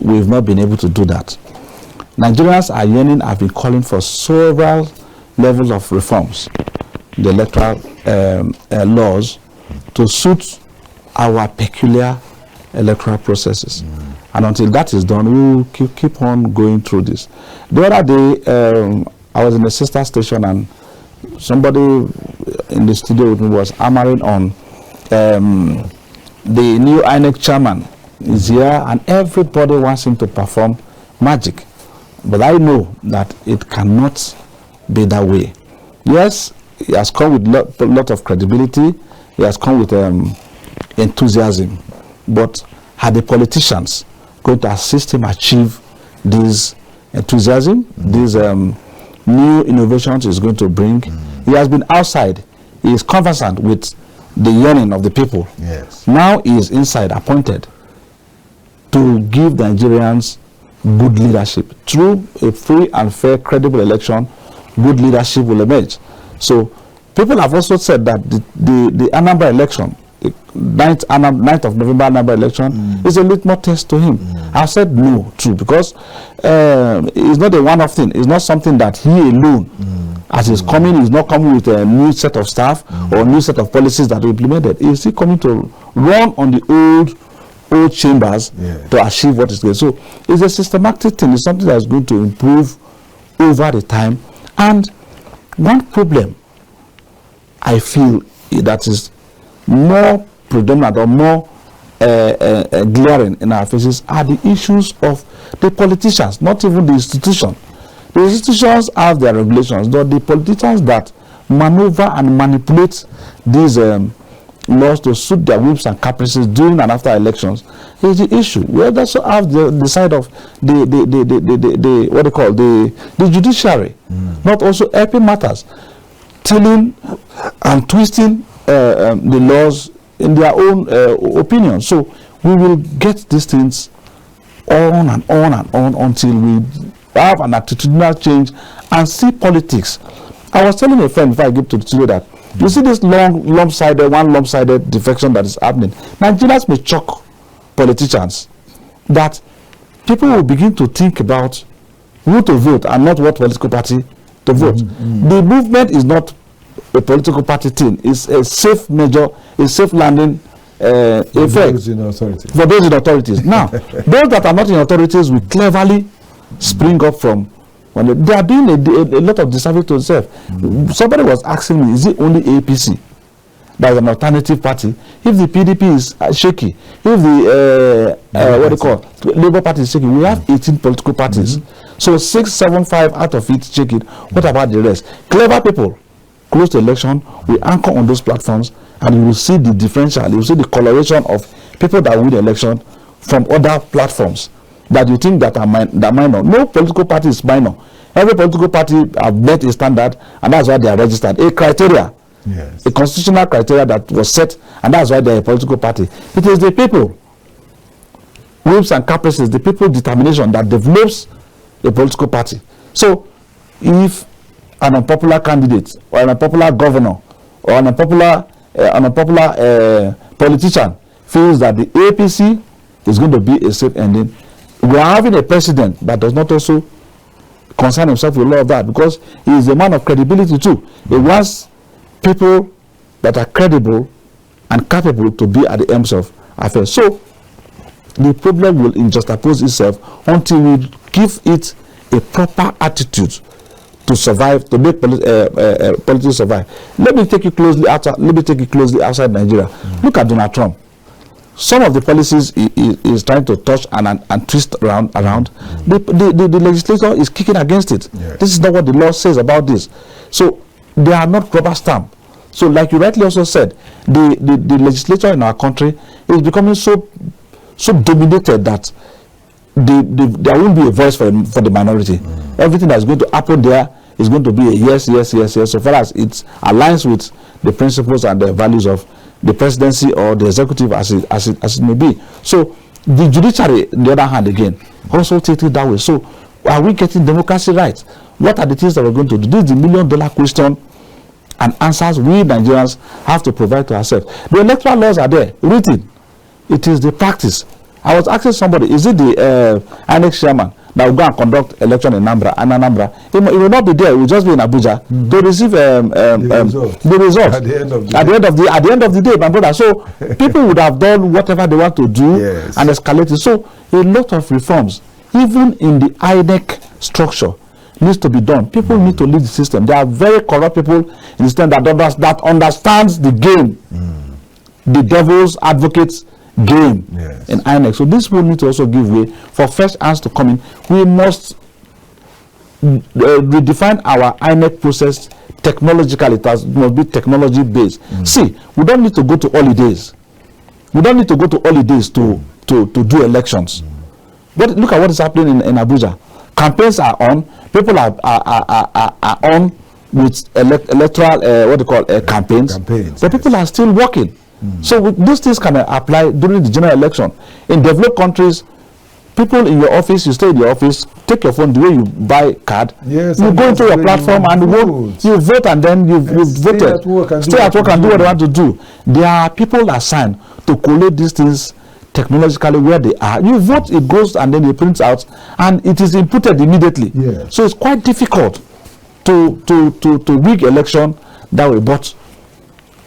we've not been able to do that. Nigerians are yearning, have been calling for several levels of reforms, the electoral laws, to suit our peculiar electoral processes. And until that is done, we will keep on going through this. The other day, I was in a sister station, and somebody in the studio with me was hammering on the new INEC chairman is here, and everybody wants him to perform magic. But I know that it cannot be that way. Yes, he has come with a lot of credibility, he has come with enthusiasm, but are the politicians going to assist him achieve this enthusiasm, these new innovations he's going to bring? He has been outside, he is conversant with the yearning of the people. Yes. Now he is inside, appointed to give the Nigerians good leadership. Through a free and fair, credible election, good leadership will emerge. So people have also said that the Anambra election, the 9th of November Anambra election, is a litmus test to him. I said no, true, because it's not a one-off thing. It's not something that he alone, as he's coming, he's not coming with a new set of staff or a new set of policies that are implemented. He's still coming to run on the old chambers to achieve what is good. So it's a systematic thing. It's something that's going to improve over the time. And one problem I feel that is more predominant or more glaring in our faces are the issues of the politicians, not even the institution. The institutions have their regulations, but the politicians that maneuver and manipulate these laws to suit their whims and caprices during and after elections is the issue. We also have the side of the what they call the judiciary, not also helping matters, tilling and twisting the laws in their own opinion. So we will get these things on and on and on until we have an attitudinal change and see politics. I was telling a friend before I get to the studio that you see this one lump-sided defection that is happening. Nigerians may choke politicians that people will begin to think about who to vote and not what political party to vote. The movement is not a political party thing. It's a safe measure, a safe landing effect for those in authorities. Now, those that are not in authorities will cleverly spring up from when they are doing a lot of disservice to themselves. Somebody was asking me, is it only APC that is an alternative party? If the PDP is shaky, if the what they call Labour Party is shaky, we have 18 political parties. So 6, 7, 5 out of it shaky. What about the rest? Clever people close to election, we anchor on those platforms, and you will see the differential, you will see the coloration of people that win the election from other platforms that you think that are minor. No political party is minor. Every political party have met a standard, and that's why they are registered. A criteria, a constitutional criteria that was set, and that's why they are a political party. It is the people, whims and caprices, the people determination that develops a political party. So if an unpopular candidate or an unpopular governor or an unpopular politician feels that the APC is going to be a safe ending, we are having a president that does not also concern himself with a lot of that, because he is a man of credibility too. He wants people that are credible and capable to be at the ends of affairs. So the problem will juxtapose itself until we give it a proper attitude to survive, to make politics survive. Let me take you closely outside Nigeria. Look at Donald Trump. Some of the policies he is trying to touch and twist around. The legislature is kicking against it. This is not what the law says about this. So they are not rubber stamp. So like you rightly also said, the legislature in our country is becoming so dominated that there won't be a voice for the minority. Everything that's going to happen there is going to be a yes, so far as it aligns with the principles and the values of the presidency or the executive as it may be. So the judiciary, on the other hand, again, also take it that way. So are we getting democracy right? What are the things that we're going to do? This is the million-dollar question and answers we Nigerians have to provide to ourselves. The electoral laws are there, written. It is the practice. I was asking somebody, is it the INEC chairman that will go and conduct election in Anambra? He will not be there. He will just be in Abuja to receive the result at the end of the day, my brother. So people would have done whatever they want to do and escalate it. So a lot of reforms, even in the INEC structure, needs to be done. People need to lead the system. There are very corrupt people in the system that understands the game, the devil's advocates game in INEC. So this will need to also give way for fresh hands to come in. We must redefine our INEC process technologically. It must be technology based. See, we don't need to go to holidays. We don't need to go to holidays to do elections. But look at what is happening in Abuja. Campaigns are on. People are on with electoral campaigns. But people are still working. So those things can apply during the general election. In developed countries, people in your office, you stay in your office, take your phone the way you buy card, you go into your platform and you vote, and then you've voted. Stay at work and do what you want to do. There are people assigned to collate these things technologically where they are. You vote, it goes, and then it prints out, and it is inputted immediately. So it's quite difficult to rig election that way. But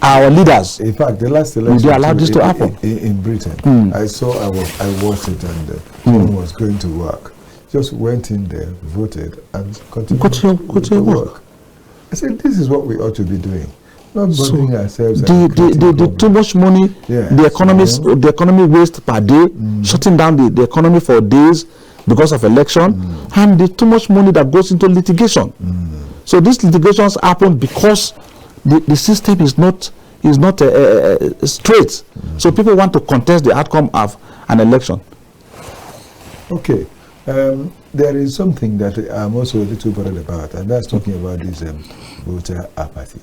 our leaders, in fact, the last election, they allowed this to happen in Britain. I watched it, and one was going to work. Just went in there, voted, and continued to work. I said, this is what we ought to be doing. Not burdening ourselves. The too much money, the economy waste per day, shutting down the economy for days because of election, and the too much money that goes into litigation. So these litigations happen because the system is not is not straight. So people want to contest the outcome of an election. Okay. There is something that I'm also a little worried about, and that's talking about this voter apathy.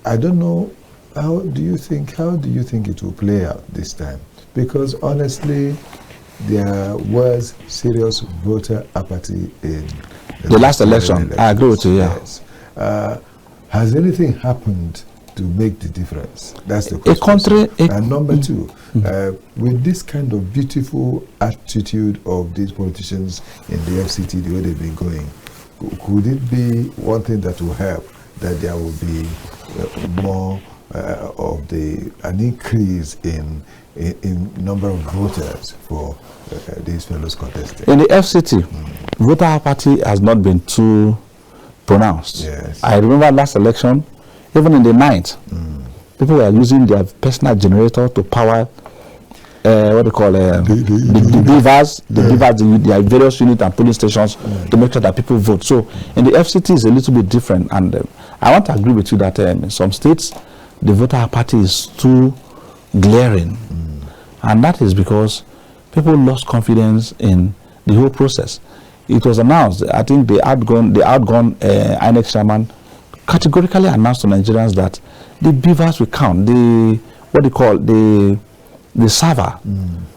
I don't know, how do you think it will play out this time? Because honestly, there was serious voter apathy in the last election. I agree with you, yeah. Yes. Has anything happened to make the difference? That's the question. And number two, with this kind of beautiful attitude of these politicians in the FCT, the way they've been going, could it be one thing that will help, that there will be more of an increase in number of voters for these fellows contesting? In the FCT, voter apathy has not been too pronounced. Yes. I remember last election, even in the night, people were using their personal generator to power what they call the beavers, their various units and polling stations to make sure that people vote. So in the FCT is a little bit different, and I want to agree with you that in some states the voter apathy is too glaring, and that is because people lost confidence in the whole process. It was announced, I think the outgone INEC chairman categorically announced to Nigerians that the beavers will count, the server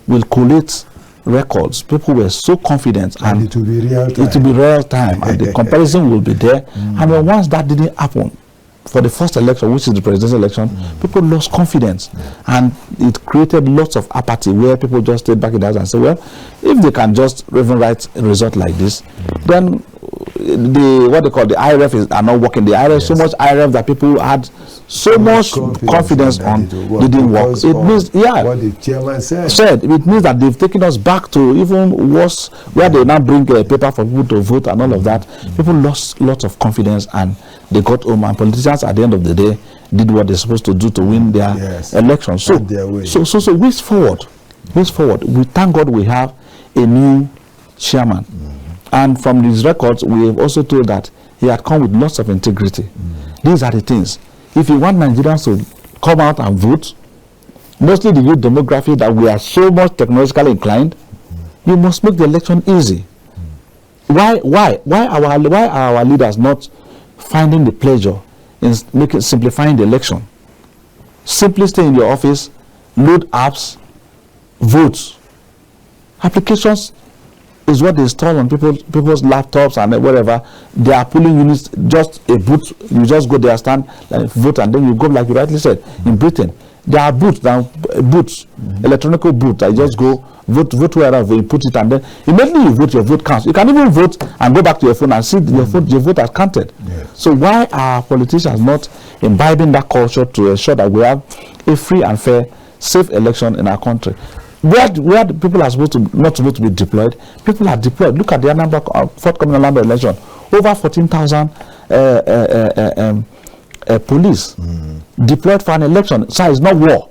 will collate records. People were so confident, and it will be real time. It will be real time, and the comparison will be there. And then once that didn't happen for the first election, which is the presidential election, people lost confidence, and it created lots of apathy where people just stayed back in the house and said, well, if they can just even write a result like this, then the IRF are not working. The IRF, so much IRF that people had so much confidence on didn't work. It means, what the chairman said, it means that they've taken us back to even worse, where they now bring a paper for people to vote and all of that. People lost lots of confidence, and they got home, and politicians at the end of the day did what they're supposed to do to win their election. So ways forward. We thank God we have a new chairman. And from these records, we have also told that he had come with lots of integrity. These are the things. If you want Nigerians to come out and vote, mostly the youth demography that we are so much technologically inclined, you must make the election easy. Why are our leaders not finding the pleasure in simplifying the election? Simply stay in your office, load apps, vote. Applications is what they install on people's laptops and whatever. They are polling units, just a booth. You just go there, stand, vote, and then you go, like you rightly said. In Britain, there are booths, electronic booths. I just go vote wherever you put it, and then immediately you vote, your vote counts. You can even vote and go back to your phone and see your vote has counted. So why are politicians not imbibing that culture to ensure that we have a free and fair, safe election in our country? Where the people are not supposed to be deployed, people are deployed. Look at the number of forthcoming Alamgboye election. Over 14,000 police deployed for an election. So it's not war.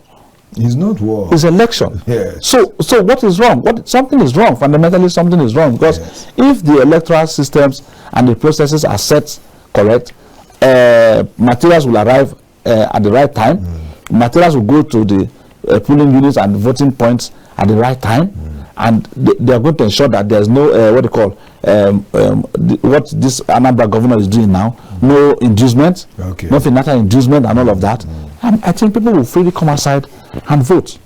It's not war. It's election. Yes. So what is wrong? Something is wrong. Fundamentally, something is wrong, because if the electoral systems and the processes are set correct, materials will arrive at the right time. Materials will go to the polling units and voting points at the right time, and they are going to ensure that there is no what this Anambra governor is doing now, no inducement, no financial inducement and all of that. And I think people will freely come outside and vote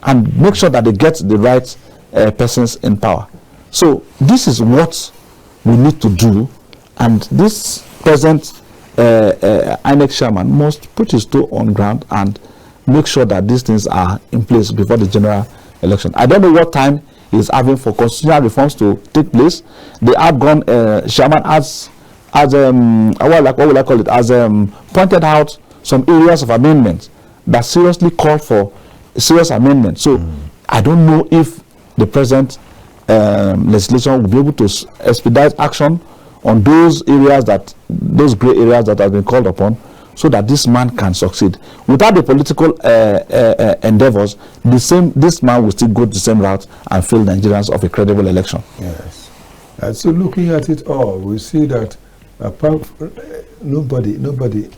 and make sure that they get the right persons in power. So this is what we need to do, and this present INEC chairman must put his toe on ground and make sure that these things are in place before the general election. I don't know what time he's having for constitutional reforms to take place. The outgone chairman has pointed out some areas of amendments that seriously call for serious amendment. So I don't know if the present legislation will be able to expedite action on those areas, those gray areas that have been called upon, so that this man can succeed. Without the political endeavors, this man will still go the same route and fail Nigerians of a credible election. Yes. So looking at it all, we see that apart from, nobody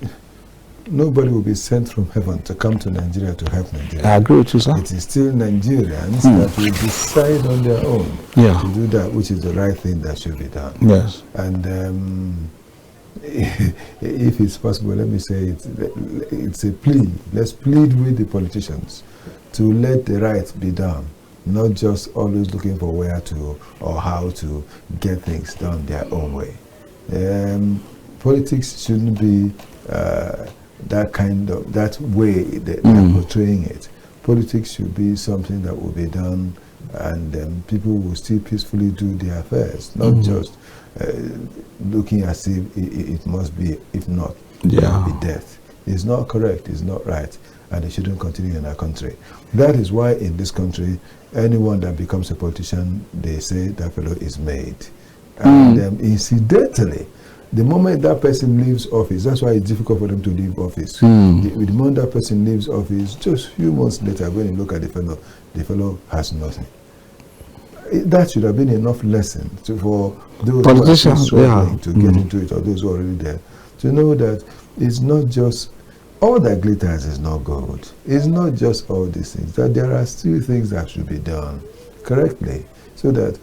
nobody will be sent from heaven to come to Nigeria to help Nigeria. I agree with you, sir. It is still Nigerians that will decide on their own to do that, which is the right thing that should be done. Yes. And if it's possible, let me say it's a plea. Let's plead with the politicians to let the right be done, not just always looking for where to or how to get things done their own way. Politics shouldn't be that way that they're portraying it. Politics should be something that will be done, and people will still peacefully do their affairs, not just looking as if it must be, if not, there will be death. It's not correct, it's not right, and it shouldn't continue in our country. That is why in this country, anyone that becomes a politician, they say that fellow is made. And incidentally, the moment that person leaves office, that's why it's difficult for them to leave office. The moment that person leaves office, just a few months later, when you look at the fellow has nothing. That should have been enough lesson for those who are struggling to get into it, or those who are already there, to know that it's not just all that glitters is not gold. It's not just all these things. That there are still things that should be done correctly, so that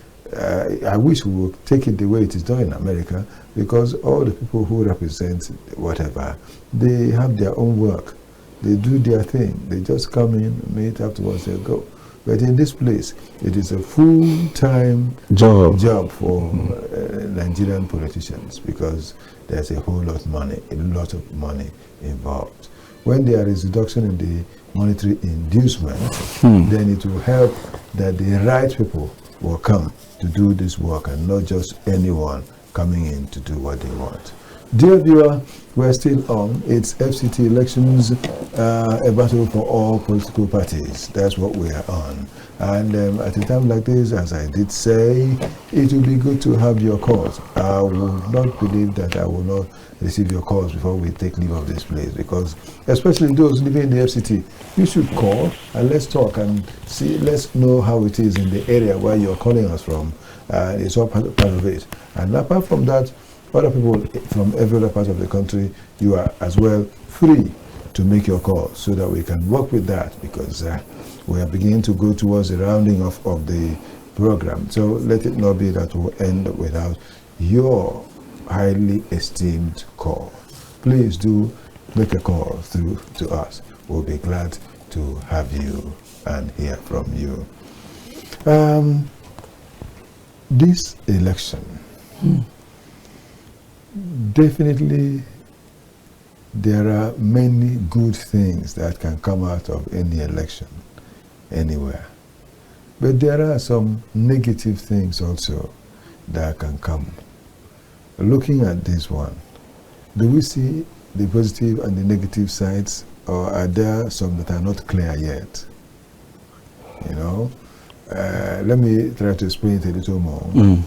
I wish we would take it the way it is done in America, because all the people who represent whatever, they have their own work. They do their thing. They just come in, meet, afterwards they go. But in this place, it is a full-time job for Nigerian politicians, because there's a whole lot of money, involved. When there is reduction in the monetary inducement, then it will help that the right people will come to do this work, and not just anyone coming in to do what they want. Dear viewer, we're still on. It's FCT elections, a battle for all political parties. That's what we are on. And at a time like this, as I did say, it will be good to have your calls. I will not believe that I will not receive your calls before we take leave of this place, because especially those living in the FCT, you should call and let's talk and see, let's know how it is in the area where you're calling us from. It's all part of it. And apart from that, other people from every other part of the country, you are as well free to make your call, so that we can work with that, because we are beginning to go towards the rounding of the program. So let it not be that we'll end without your highly esteemed call. Please do make a call through to us. We'll be glad to have you and hear from you. This election, definitely there are many good things that can come out of any election anywhere, but there are some negative things also that can come. Looking at this one, do we see the positive and the negative sides, or are there some that are not clear yet? You know, let me try to explain it a little more.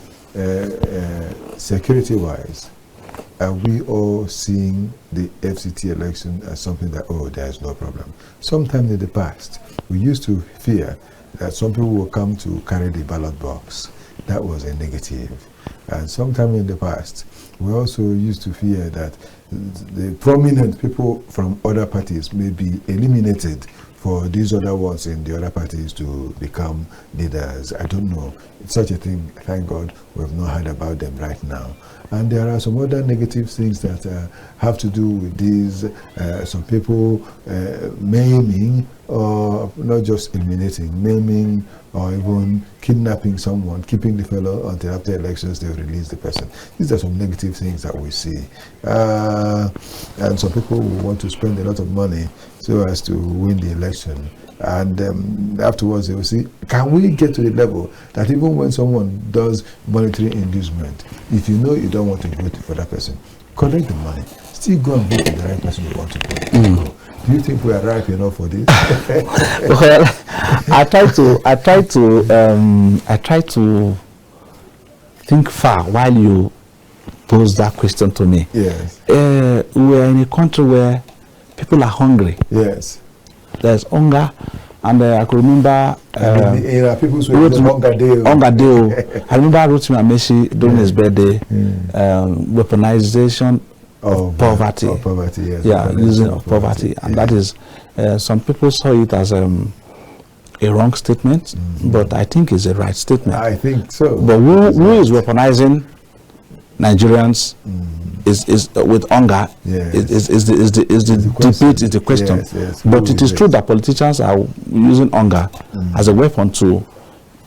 Security-wise, are we all seeing the FCT election as something that, oh, there is no problem? Sometime in the past, we used to fear that some people will come to carry the ballot box. That was a negative. And sometime in the past, we also used to fear that the prominent people from other parties may be eliminated for these other ones in the other parties to become leaders. I don't know. It's such a thing, thank God, we've not heard about them right now. And there are some other negative things that have to do with these, some people maiming, or not just eliminating, maiming, or even kidnapping someone, keeping the fellow until after elections they release the person. These are some negative things that we see. And some people will want to spend a lot of money so as to win the election. And afterwards they will see, can we get to the level that even when someone does monetary inducement, if you know you don't want to vote for that person, collect the money, still go and vote for the right person you want to vote. Do you think we are ripe enough for this? Well, I try to think far while you pose that question to me. Yes. We are in a country where people are hungry. Yes. There's hunger, and I could remember people Hunger Day. I remember Rotimi Amechi during his birthday, weaponization of poverty. Of poverty, yes. Yeah, using of poverty. And that is, some people saw it as a wrong statement, but I think it's a right statement. I think so. But who is weaponizing Nigerians is with hunger? Is the debate, is the question. Yes. But it is true that politicians are using hunger as a weapon to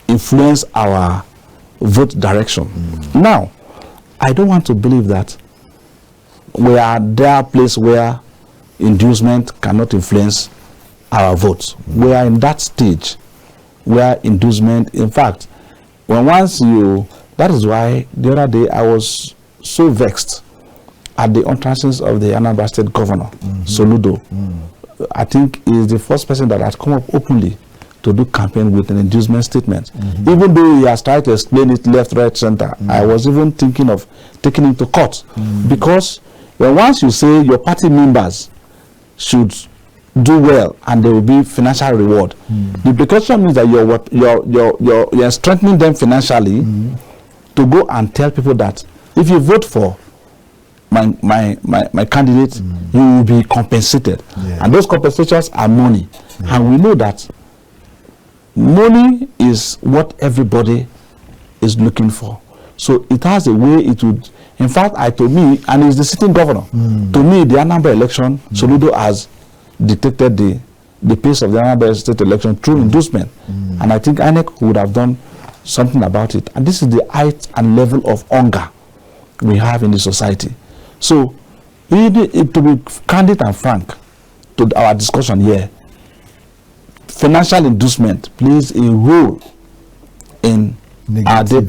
influence our vote direction. Now, I don't want to believe that we are there a place where inducement cannot influence our votes. We are in that stage where inducement, in fact, that is why the other day I was so vexed at the utterances of the Anambra State Governor, Soludo. I think he is the first person that has come up openly to do campaign with an inducement statement. Even though he has tried to explain it left, right, center, I was even thinking of taking him to court. Because once you say your party members should do well and there will be financial reward, the implication means that you're strengthening them financially to go and tell people that if you vote for my candidate, you will be compensated. And those compensations are money. And we know that money is what everybody is looking for. So it has a way it would, in fact, to me, and it's the sitting governor, to me, the Anambra election, Soludo has dictated the pace of the Anambra State election through inducement. And I think INEC would have done something about it. And this is the height and level of hunger we have in the society. So, to be candid and frank to our discussion here, financial inducement plays a role in negative,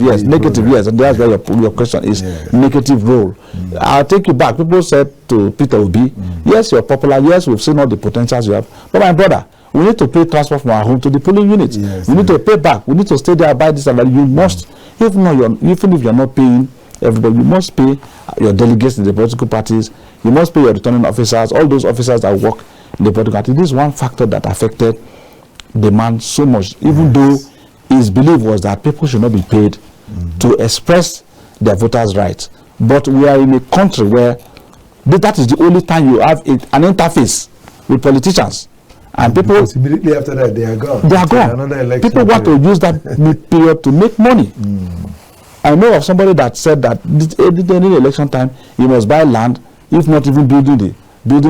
yes, and that's where your question is, negative role. I'll take you back. People said to Peter Obi, yes, you're popular, yes, we've seen all the potentials you have, but my brother, we need to pay transport from our home to the polling unit. We need to pay back. We need to stay there, buy this and that. You must, even if you're not paying everybody, you must pay your delegates in the political parties, you must pay your returning officers, all those officers that work in the political party. This is one factor that affected the man so much, even though his belief was that people should not be paid to express their voters' rights. But we are in a country where that is the only time you have an interface with politicians. And people, immediately after that, they are gone. They are gone. People want to use that period to make money. I know of somebody that said that any election time, you must buy land, if not even building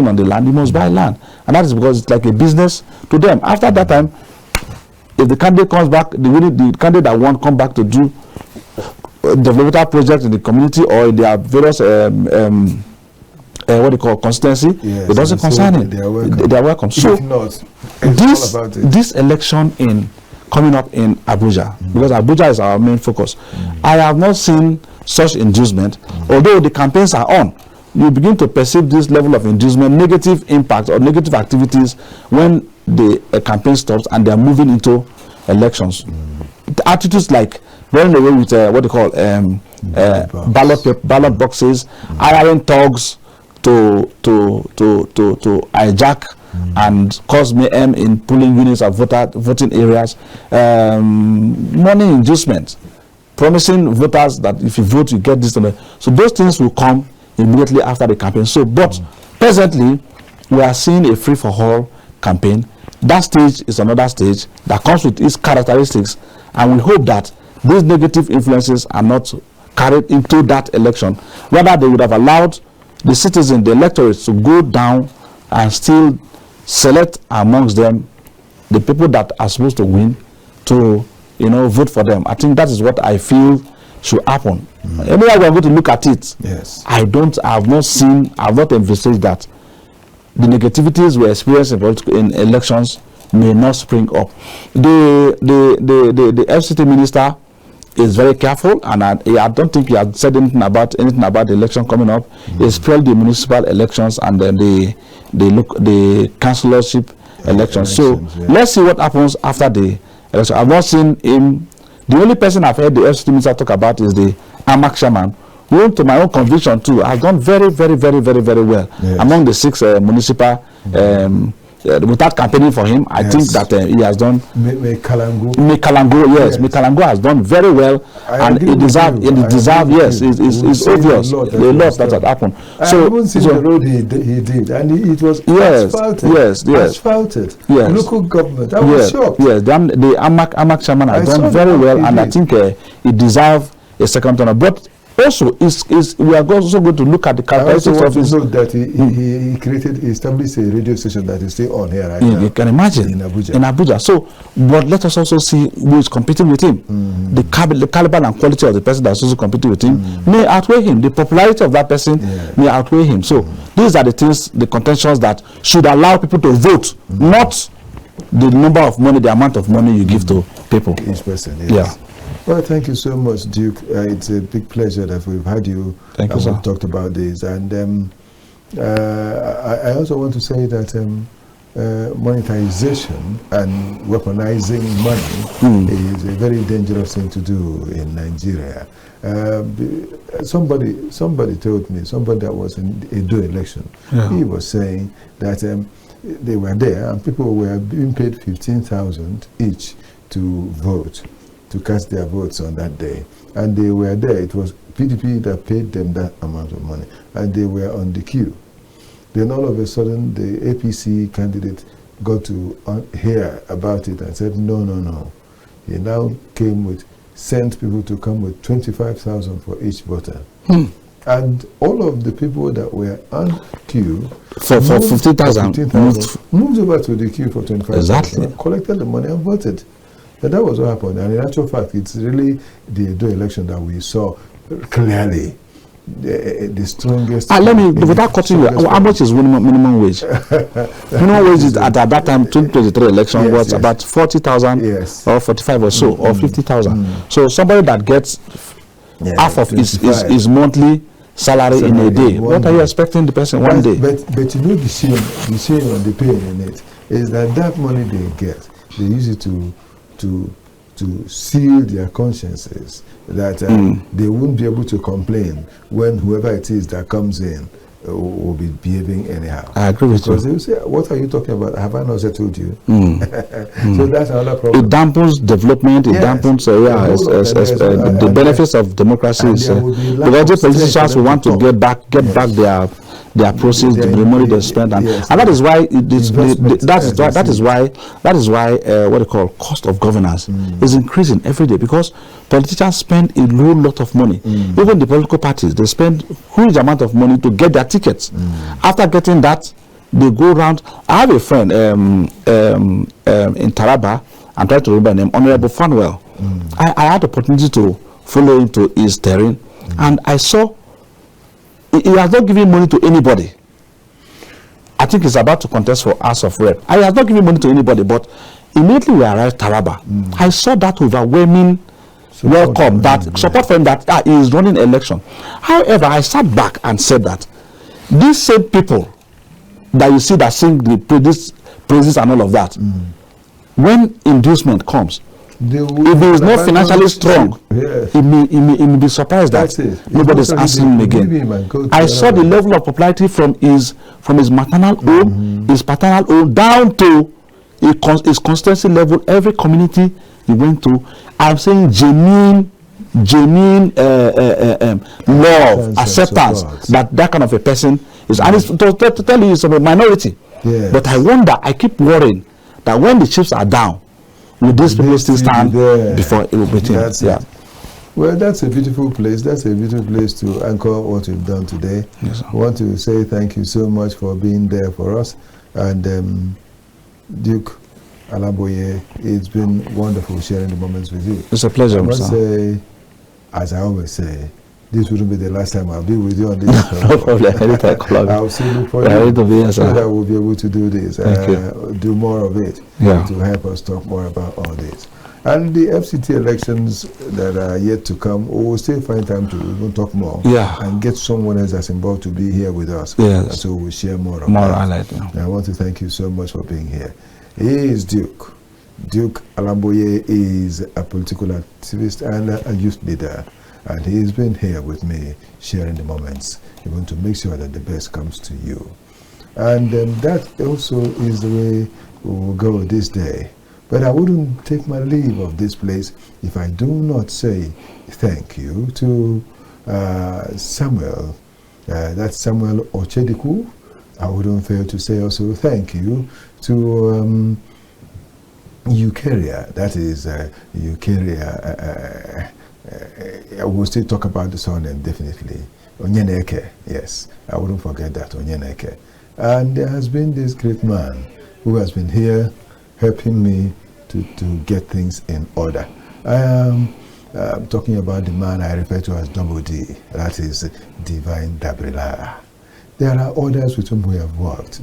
on the land, you must buy land. And that is because it's like a business to them. After that time, if the candidate comes back, the candidate that won come back to do developmental projects in the community or in their various what they call constituency, it doesn't concern it. They are welcome. So this election coming up in Abuja, because Abuja is our main focus, I have not seen such inducement. Although the campaigns are on, you begin to perceive this level of inducement, negative impact or negative activities when the campaign stops and they are moving into elections. The attitudes like running away with what they call ballot boxes, hiring thugs to hijack and cause mayhem in polling units of voting areas, money inducement, promising voters that if you vote you get this and that. So those things will come immediately after the campaign. So, but presently we are seeing a free-for-all campaign. That stage is another stage that comes with its characteristics, and we hope that these negative influences are not carried into that election. Rather, they would have allowed the citizens, the electorates, to go down and still select amongst them the people that are supposed to win to, vote for them. I think that is what I feel should happen. Anyway, we are going to look at it. Yes. I have not envisaged that the negativities we experience in elections may not spring up. The FCT minister is very careful, and I don't think he has said anything about the election coming up. It's purely the municipal elections and then the councillorship elections. So let's see what happens after the election. I've not seen him. The only person I've heard the FCT minister talk about is the AMAC chairman, who, to my own conviction too, has done very, very, very, very, very well among the 6 municipal without campaigning for him, I think that he has done. Mekalango, yes, Mekalango has done very well, and he deserved. Yes, it's obvious. A lot that had happened. So even see the road he did, and it was asphalted. Asphalted. Yes. Local government. I was shocked. Yes, the Amak chairman has done very well, and I think he deserves a second turn. But also, we are also going to look at the characteristics of his. That he established a radio station that is still on here right now. You can imagine in Abuja. So, but let us also see who is competing with him. The caliber and quality of the person that's also competing with him may outweigh him. The popularity of that person may outweigh him. So, these are the things, the contentions that should allow people to vote, not the number of money, the amount of money you give to people. Each person. Yes. Yeah. Well, thank you so much, Duke. It's a big pleasure that we've had you. Thank you, sir. We've talked about this. And I also want to say that monetization and weaponizing money is a very dangerous thing to do in Nigeria. Somebody told me, somebody that was in a Edo election, he was saying that they were there and people were being paid 15,000 each to vote, to cast their votes on that day. And they were there. It was PDP that paid them that amount of money. And they were on the queue. Then all of a sudden, the APC candidate got to hear about it and said, no. He now sent people to come with 25,000 for each voter. And all of the people that were on queue for 15,000 moved over to the queue for 25,000. Exactly. Collected the money and voted. And that was what happened. And in actual fact, it's really the Edo election that we saw clearly the strongest. Let me, without cutting you, how much is minimum wage? Minimum wage is at that time, 2023 election was about 40,000 or 45 or so, or 50,000. So somebody that gets half of his monthly salary in a day, what are you expecting the person one day? But you know the shame and the pain in it is that money they get, they use it to seal their consciences that they won't be able to complain when whoever it is that comes in will be behaving anyhow. I agree with you. Because they will say, what are you talking about? Have I not told you? So that's another problem. It dampens development, it dampens the benefits of democracy. Because the politicians will want to get back their proceeds, the money they spend, and that is why that is why what they call cost of governance is increasing every day, because politicians spend a lot of money. Even the political parties, they spend huge amount of money to get their tickets. After getting that, they go around. I have a friend in Taraba, I'm trying to remember her name, Honorable Fanwell. I had the opportunity to follow him to his terrain, and I saw he has not given money to anybody. I think he's about to contest for House of Rep. I have not given money to anybody, but immediately we arrived Taraba, I saw that overwhelming welcome, support for him, that he is running election. However, I sat back and said that these same people that you see that sing the praises and all of that, when inducement comes, if he is not financially strong, he may be surprised that nobody is answering him again. I saw the level of popularity from his maternal home, his paternal home, down to his constituency level. Every community he went to, I'm saying genuine love, acceptance that kind of a person is. And it's to tell you, it's a minority. But I wonder, I keep worrying that when the chips are down, will these people still stand before it will be him? Well, that's a beautiful place. That's a beautiful place to anchor what we've done today. Yes, I want to say thank you so much for being there for us. And Duke Alamgboye, it's been wonderful sharing the moments with you. It's a pleasure. I must say, as I always say, this wouldn't be the last time I'll be with you on this show. No problem. I'll see you for you. So that we'll be able to do this, do more of it, to help us talk more about all this. And the FCT elections that are yet to come, we will still find time to even talk more and get someone else that's involved to be here with us. And so we'll share more of that. And I want to thank you so much for being here. He is Duke. Duke Alamgboye is a political activist and a youth leader. And he's been here with me, sharing the moments, even to make sure that the best comes to you. And that also is the way we will go this day. But I wouldn't take my leave of this place if I do not say thank you to Samuel. That's Samuel Okechukwu. I wouldn't fail to say also thank you to Eukarya. That is Eukarya. I will still talk about the surname definitely. Onyeneke, yes. I wouldn't forget that, Onyeneke. And there has been this great man who has been here helping me to get things in order. I am talking about the man I refer to as Double D. That is Divine Dabrila. There are others with whom we have worked.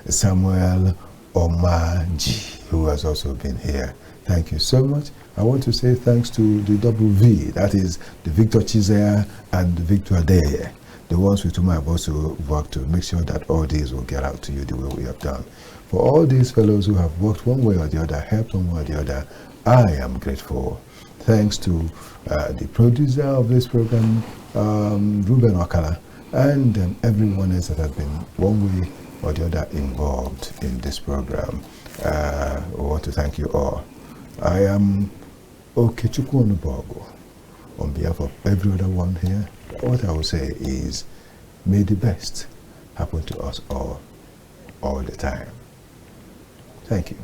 Samuel Omaji, who has also been here. Thank you so much. I want to say thanks to the double V, that is the Victor Chizea and the Victor Adeye, the ones with whom I've also worked to make sure that all these will get out to you the way we have done. For all these fellows who have worked one way or the other, helped one way or the other, I am grateful. Thanks to the producer of this program, Ruben Okala, and everyone else that has been one way or the other involved in this program. I want to thank you all. I am Okechukwu Onubogu. On behalf of every other one here, what I will say is, may the best happen to us all the time. Thank you.